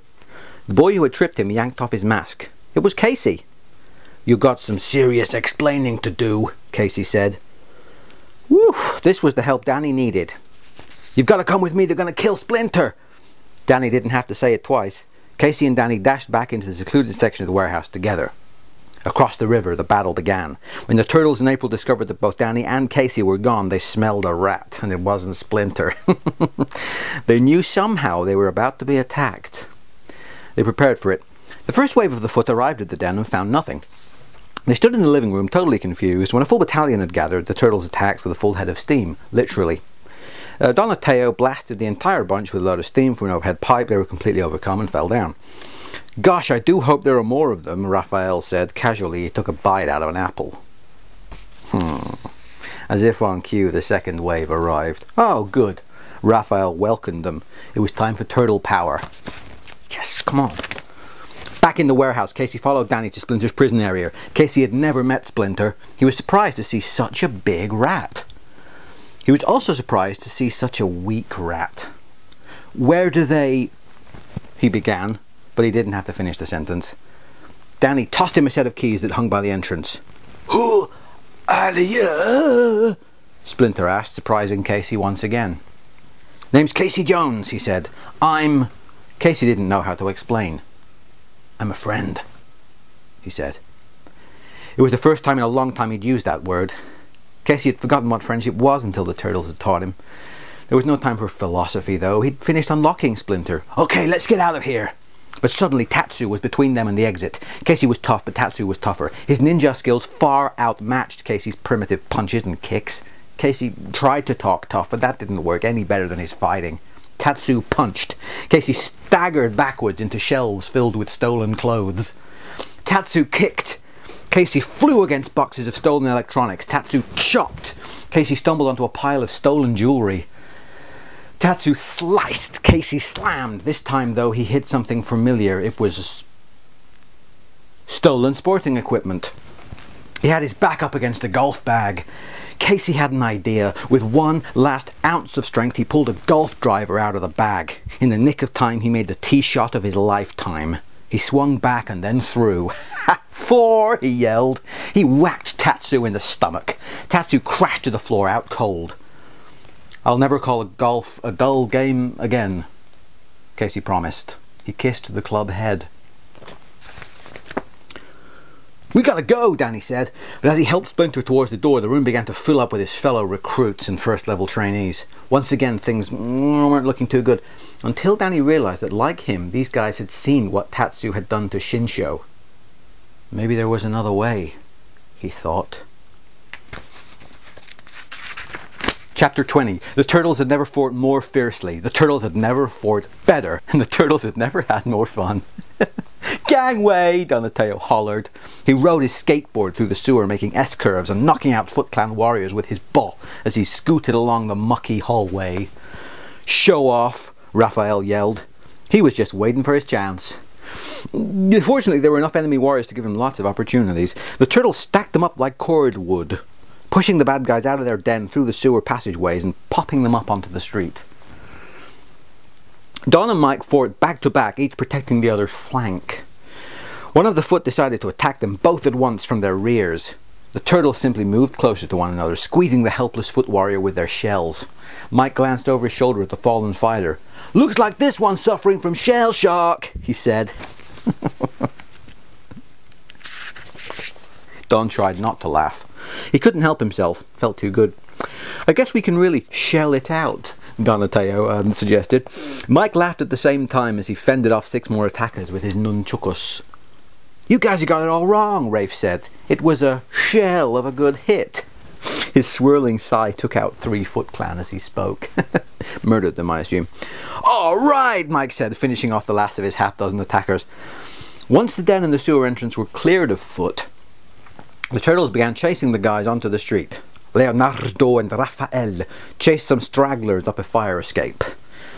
The boy who had tripped him yanked off his mask. It was Casey. You got some serious explaining to do, Casey said. Whew, this was the help Danny needed. You've got to come with me, they're going to kill Splinter. Danny didn't have to say it twice. Casey and Danny dashed back into the secluded section of the warehouse together. Across the river, the battle began. When the turtles and April discovered that both Danny and Casey were gone, they smelled a rat, and it wasn't Splinter. They knew somehow they were about to be attacked. They prepared for it. The first wave of the foot arrived at the den and found nothing. They stood in the living room, totally confused. When a full battalion had gathered, the turtles attacked with a full head of steam, literally. Donatello blasted the entire bunch with a load of steam from an overhead pipe. They were completely overcome and fell down. Gosh, I do hope there are more of them, Raphael said. Casually, he took a bite out of an apple. As if on cue, the second wave arrived. Oh, good. Raphael welcomed them. It was time for turtle power. Yes, come on. Back in the warehouse, Casey followed Danny to Splinter's prison area. Casey had never met Splinter. He was surprised to see such a big rat. He was also surprised to see such a weak rat. Where do they... he began, but he didn't have to finish the sentence. Danny tossed him a set of keys that hung by the entrance. Who are you? Splinter asked, surprising Casey once again. Name's Casey Jones, he said. I'm... Casey didn't know how to explain. I'm a friend, he said. It was the first time in a long time he'd used that word. Casey had forgotten what friendship was until the turtles had taught him. There was no time for philosophy, though. He'd finished unlocking Splinter. Okay, let's get out of here. But suddenly Tatsu was between them and the exit. Casey was tough, but Tatsu was tougher. His ninja skills far outmatched Casey's primitive punches and kicks. Casey tried to talk tough, but that didn't work any better than his fighting. Tatsu punched. Casey staggered backwards into shelves filled with stolen clothes. Tatsu kicked. Casey flew against boxes of stolen electronics. Tatsu chopped. Casey stumbled onto a pile of stolen jewelry. Tatsu sliced. Casey slammed. This time, though, he hit something familiar. It was stolen sporting equipment. He had his back up against a golf bag. Casey had an idea. With one last ounce of strength, he pulled a golf driver out of the bag. In the nick of time, he made the tee shot of his lifetime. He swung back and then threw. Ha! 4, he yelled. He whacked Tatsu in the stomach. Tatsu crashed to the floor, out cold. I'll never call golf a dull game again, Casey promised. He kissed the club head. We gotta go, Danny said, but as he helped Splinter towards the door, the room began to fill up with his fellow recruits and first-level trainees. Once again, things weren't looking too good, until Danny realized that, like him, these guys had seen what Tatsu had done to Shinsho. Maybe there was another way, he thought. Chapter 20. The turtles had never fought more fiercely. The turtles had never fought better. And the turtles had never had more fun. Gangway! Donatello hollered. He rode his skateboard through the sewer, making S-curves and knocking out Foot Clan warriors with his ball as he scooted along the mucky hallway. Show off! Raphael yelled. He was just waiting for his chance. Fortunately, there were enough enemy warriors to give him lots of opportunities. The turtles stacked them up like cordwood, pushing the bad guys out of their den through the sewer passageways and popping them up onto the street. Don and Mike fought back to back, each protecting the other's flank. One of the foot decided to attack them both at once from their rears. The turtles simply moved closer to one another, squeezing the helpless foot warrior with their shells. Mike glanced over his shoulder at the fallen fighter. "Looks like this one's suffering from shell shock," he said. Don tried not to laugh. He couldn't help himself. Felt too good. "I guess we can really shell it out," Donatello suggested. Mike laughed at the same time as he fended off 6 more attackers with his nunchuckus. "You guys have got it all wrong," Rafe said. "It was a shell of a good hit." His swirling sigh took out 3 Foot Clan as he spoke. Murdered them, I assume. "All right," Mike said, finishing off the last of his half-dozen attackers. Once the den and the sewer entrance were cleared of foot, the turtles began chasing the guys onto the street. Leonardo and Raphael chased some stragglers up a fire escape.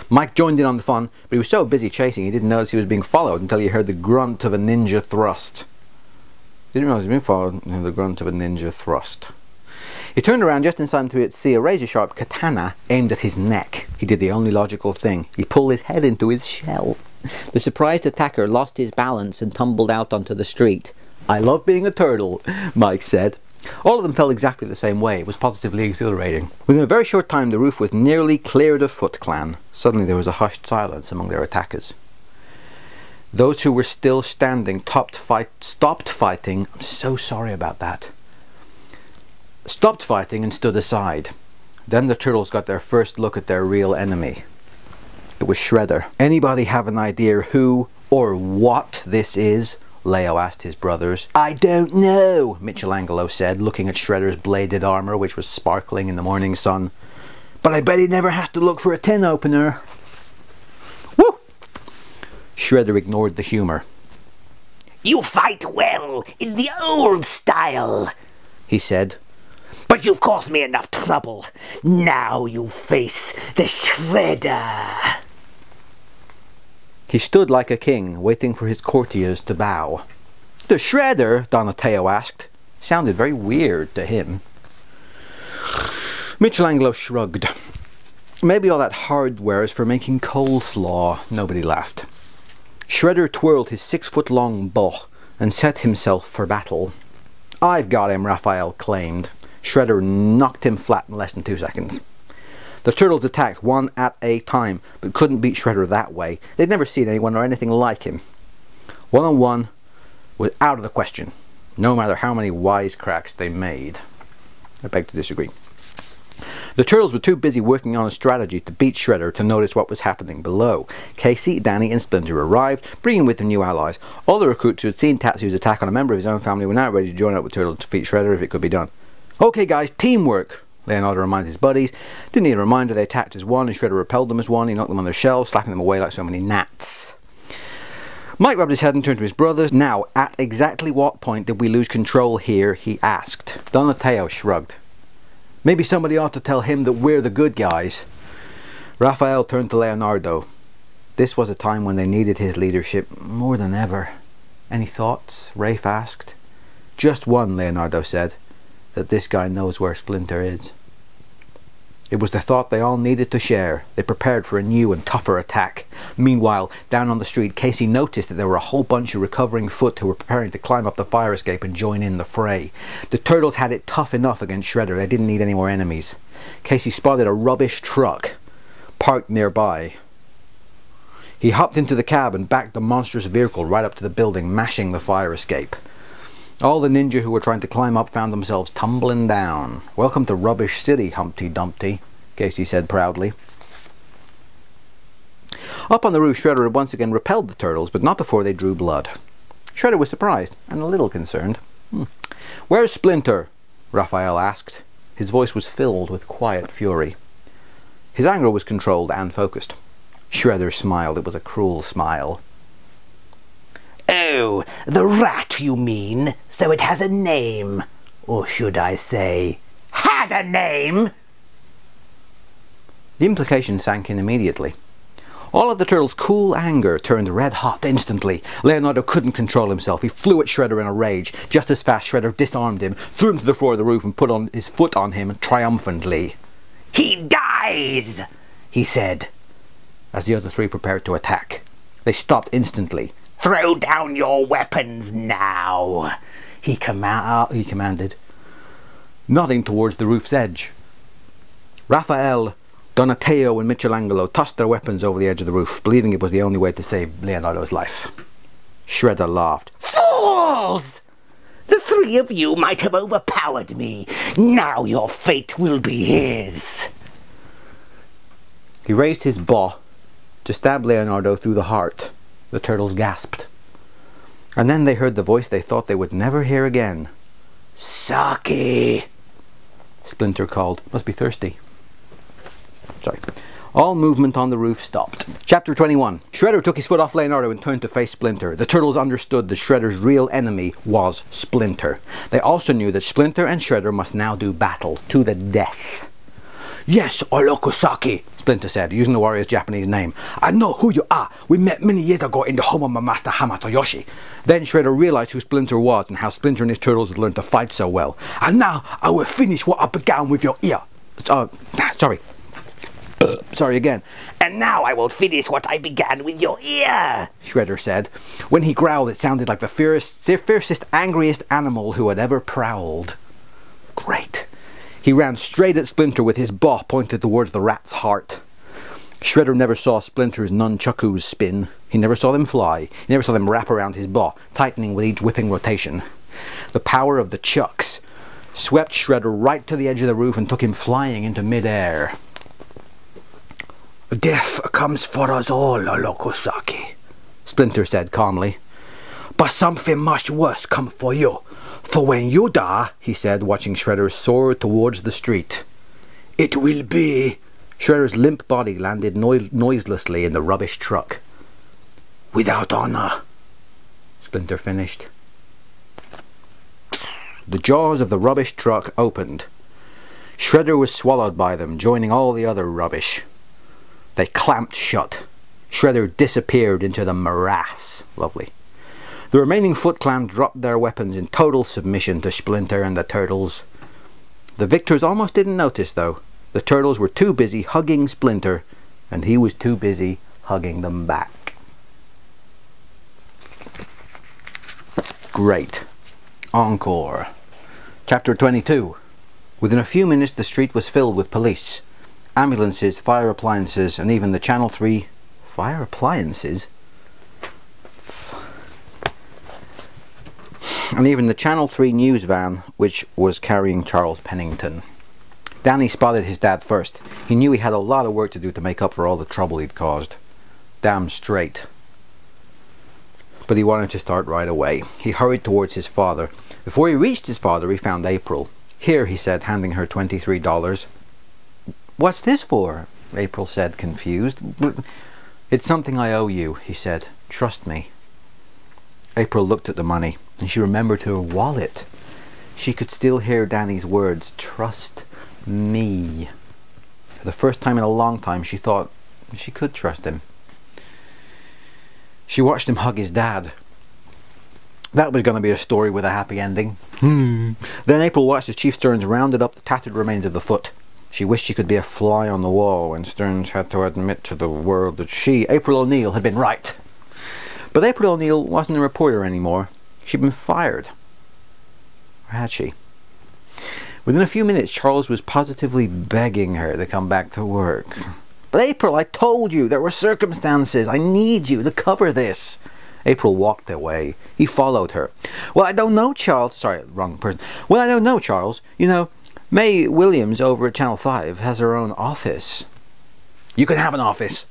Mike joined in on the fun, but he was so busy chasing he didn't notice he was being followed until he heard the grunt of a ninja thrust. Didn't realize he was being followed until the grunt of a ninja thrust. He turned around just in time to see a razor-sharp katana aimed at his neck. He did the only logical thing. He pulled his head into his shell. The surprised attacker lost his balance and tumbled out onto the street. "I love being a turtle," Mike said. All of them felt exactly the same way. It was positively exhilarating. Within a very short time, the roof was nearly cleared of Foot Clan. Suddenly there was a hushed silence among their attackers. Those who were still standing stopped fighting. I'm so sorry about that. Stopped fighting and stood aside. Then the turtles got their first look at their real enemy. It was Shredder. "Anybody have an idea who or what this is?" Leo asked his brothers. "I don't know," Michelangelo said, looking at Shredder's bladed armor, which was sparkling in the morning sun. "But I bet he never has to look for a tin opener." Woo! Shredder ignored the humor. "You fight well, in the old style," he said. "But you've caused me enough trouble. Now you face the Shredder." He stood like a king, waiting for his courtiers to bow. "The Shredder?" Donatello asked. Sounded very weird to him. Michelangelo shrugged. "Maybe all that hardware is for making coleslaw." Nobody laughed. Shredder twirled his 6-foot-long bow and set himself for battle. "I've got him," Raphael claimed. Shredder knocked him flat in less than 2 seconds. The turtles attacked one at a time, but couldn't beat Shredder that way. They'd never seen anyone or anything like him. One-on-one was out of the question, no matter how many wisecracks they made. I beg to disagree. The turtles were too busy working on a strategy to beat Shredder to notice what was happening below. Casey, Danny and Splinter arrived, bringing with them new allies. All the recruits who had seen Tatsu's attack on a member of his own family were now ready to join up with Turtle to defeat Shredder if it could be done. "Okay guys, teamwork," Leonardo reminded his buddies. Didn't need a reminder. They attacked as one and Shredder repelled them as one. He knocked them on their shells, slapping them away like so many gnats. Mike rubbed his head and turned to his brothers. "Now, at exactly what point did we lose control here?" he asked. Donatello shrugged. "Maybe somebody ought to tell him that we're the good guys." Raphael turned to Leonardo. This was a time when they needed his leadership more than ever. "Any thoughts?" Rafe asked. "Just one," Leonardo said. "That this guy knows where Splinter is." It was the thought they all needed to share. They prepared for a new and tougher attack. Meanwhile, down on the street, Casey noticed that there were a whole bunch of recovering foot who were preparing to climb up the fire escape and join in the fray. The turtles had it tough enough against Shredder. They didn't need any more enemies. Casey spotted a rubbish truck parked nearby. He hopped into the cab and backed the monstrous vehicle right up to the building, mashing the fire escape. All the ninja who were trying to climb up found themselves tumbling down. "Welcome to Rubbish City, Humpty Dumpty," Casey said proudly. Up on the roof, Shredder had once again repelled the turtles, but not before they drew blood. Shredder was surprised and a little concerned. "Where's Splinter?" Raphael asked. His voice was filled with quiet fury. His anger was controlled and focused. Shredder smiled. It was a cruel smile. "Oh, the rat, you mean? So it has a name. Or should I say, had a name?" The implication sank in immediately. All of the turtles' cool anger turned red hot instantly. Leonardo couldn't control himself. He flew at Shredder in a rage. Just as fast, Shredder disarmed him, threw him to the floor of the roof and put on his foot on him triumphantly. "He dies," he said. as the other three prepared to attack. They stopped instantly. Throw down your weapons now, he commanded, nodding towards the roof's edge. Raphael, Donatello and Michelangelo tossed their weapons over the edge of the roof, believing it was the only way to save Leonardo's life. Shredder laughed. Fools! The three of you might have overpowered me. Now your fate will be his. He raised his paw to stab Leonardo through the heart. The turtles gasped. And then they heard the voice they thought they would never hear again. Sake! Splinter called. Must be thirsty. Sorry. All movement on the roof stopped. Chapter 21. Shredder took his foot off Leonardo and turned to face Splinter. The turtles understood that Shredder's real enemy was Splinter. They also knew that Splinter and Shredder must now do battle to the death. Yes, Olokusaki, Splinter said, using the warrior's Japanese name. I know who you are. We met many years ago in the home of my master Hamatoyoshi. Then Shredder realized who Splinter was and how Splinter and his turtles had learned to fight so well. And now I will finish what I began with your ear. Sorry again. And now I will finish what I began with your ear, Shredder said. When he growled, it sounded like the fiercest, angriest animal who had ever prowled. Great. He ran straight at Splinter with his paw pointed towards the rat's heart. Shredder never saw Splinter's nunchakus spin. He never saw them fly. He never saw them wrap around his paw, tightening with each whipping rotation. The power of the chucks swept Shredder right to the edge of the roof and took him flying into mid-air. Death comes for us all, Olokusaki, Splinter said calmly. But something much worse come for you. For when you die, he said, watching Shredder soar towards the street, it will be... Shredder's limp body landed noiselessly in the rubbish truck. Without honor, Splinter finished. The jaws of the rubbish truck opened. Shredder was swallowed by them, joining all the other rubbish. They clamped shut. Shredder disappeared into the morass. Lovely. The remaining Foot Clan dropped their weapons in total submission to Splinter and the turtles. The victors almost didn't notice, though. The turtles were too busy hugging Splinter, and he was too busy hugging them back. Great. Encore. Chapter 22. Within a few minutes the street was filled with police. Ambulances, fire appliances, and even the Channel 3... Fire appliances? And even the Channel 3 news van, which was carrying Charles Pennington. Danny spotted his dad first. He knew he had a lot of work to do to make up for all the trouble he'd caused. Damn straight. But he wanted to start right away. He hurried towards his father. Before he reached his father, he found April. Here, he said, handing her $23. What's this for? April said, confused. It's something I owe you, he said. Trust me. April looked at the money, and she remembered her wallet. She could still hear Danny's words, trust me. For the first time in a long time, she thought she could trust him. She watched him hug his dad. That was going to be a story with a happy ending. Then April watched as Chief Stearns rounded up the tattered remains of the foot. She wished she could be a fly on the wall when Stearns had to admit to the world that she, April O'Neil, had been right. But April O'Neil wasn't a reporter anymore. She'd been fired. Or had she? Within a few minutes, Charles was positively begging her to come back to work. But April, I told you, there were circumstances. I need you to cover this. April walked away. He followed her. Well, I don't know, Charles. Sorry, wrong person. Well, I don't know, Charles. You know, May Williams over at Channel 5 has her own office. You can have an office.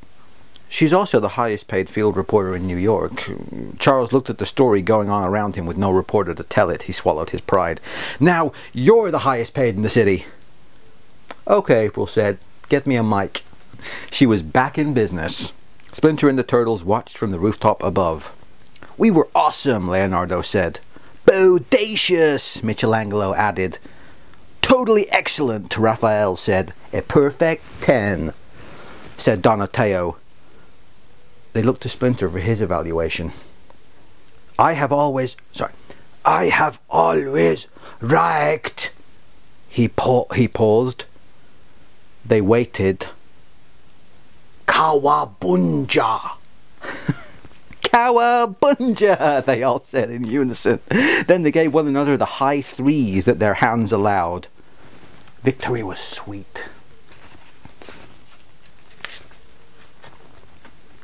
She's also the highest paid field reporter in New York. Charles looked at the story going on around him with no reporter to tell it. He swallowed his pride. Now, you're the highest paid in the city. Okay, April said. Get me a mic. She was back in business. Splinter and the turtles watched from the rooftop above. We were awesome, Leonardo said. Bodacious, Michelangelo added. Totally excellent, Raphael said. A perfect 10, said Donatello. They looked to Splinter for his evaluation. I have always right. He paused. They waited. Kawabunja. Cowabunga, they all said in unison. Then they gave one another the high threes that their hands allowed. Victory was sweet.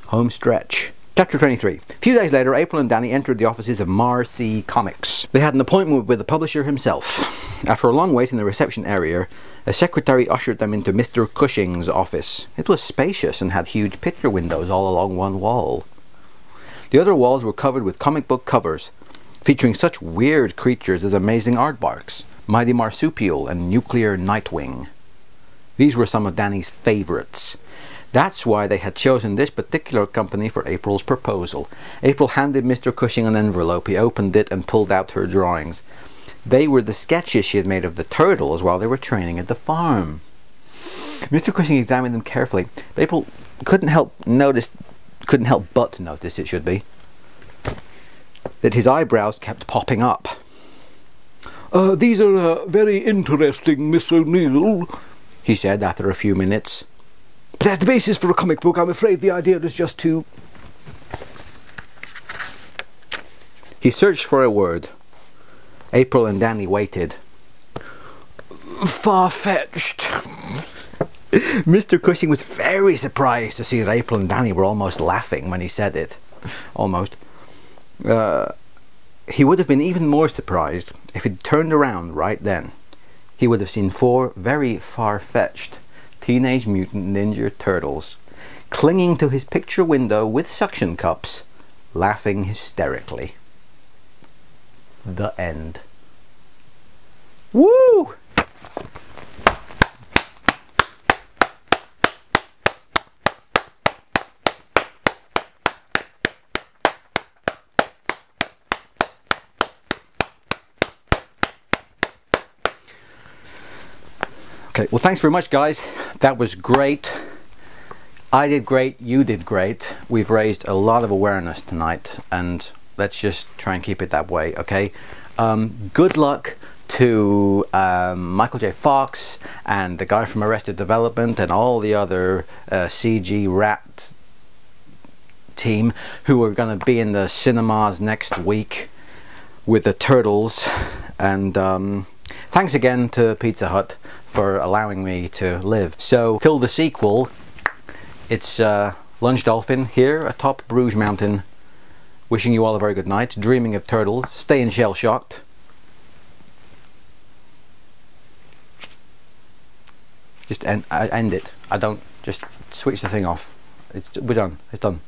Home stretch. Chapter 23. A few days later, April and Danny entered the offices of Marcy Comics. They had an appointment with the publisher himself. After a long wait in the reception area, a secretary ushered them into Mr. Cushing's office. It was spacious and had huge picture windows all along one wall. The other walls were covered with comic book covers, featuring such weird creatures as Amazing Aardvarks, Mighty Marsupial, and Nuclear Nightwing. These were some of Danny's favourites. That's why they had chosen this particular company for April's proposal. April handed Mr. Cushing an envelope. He opened it and pulled out her drawings. They were the sketches she had made of the turtles while they were training at the farm. Mr. Cushing examined them carefully. April couldn't help but notice, it should be, that his eyebrows kept popping up. These are very interesting, Miss O'Neill, he said after a few minutes. But as the basis for a comic book, I'm afraid the idea is just too... He searched for a word. April and Danny waited. Far-fetched. Mr. Cushing was very surprised to see that April and Danny were almost laughing when he said it. Almost. He would have been even more surprised if he'd turned around right then. He would have seen 4 very far-fetched Teenage Mutant Ninja Turtles clinging to his picture window with suction cups, laughing hysterically. The end. Woo! Okay, well, thanks very much, guys. That was great. I did great, you did great. We've raised a lot of awareness tonight, and let's just try and keep it that way, okay? Good luck to Michael J. Fox and the guy from Arrested Development and all the other CG rat team who are going to be in the cinemas next week with the Turtles. And thanks again to Pizza Hut for allowing me to live. So till the sequel, it's Lunch Dolphin here atop Bruges Mountain, wishing you all a very good night, dreaming of turtles, staying shell shocked. Just end it. I don't, just switch the thing off. We're done. It's done.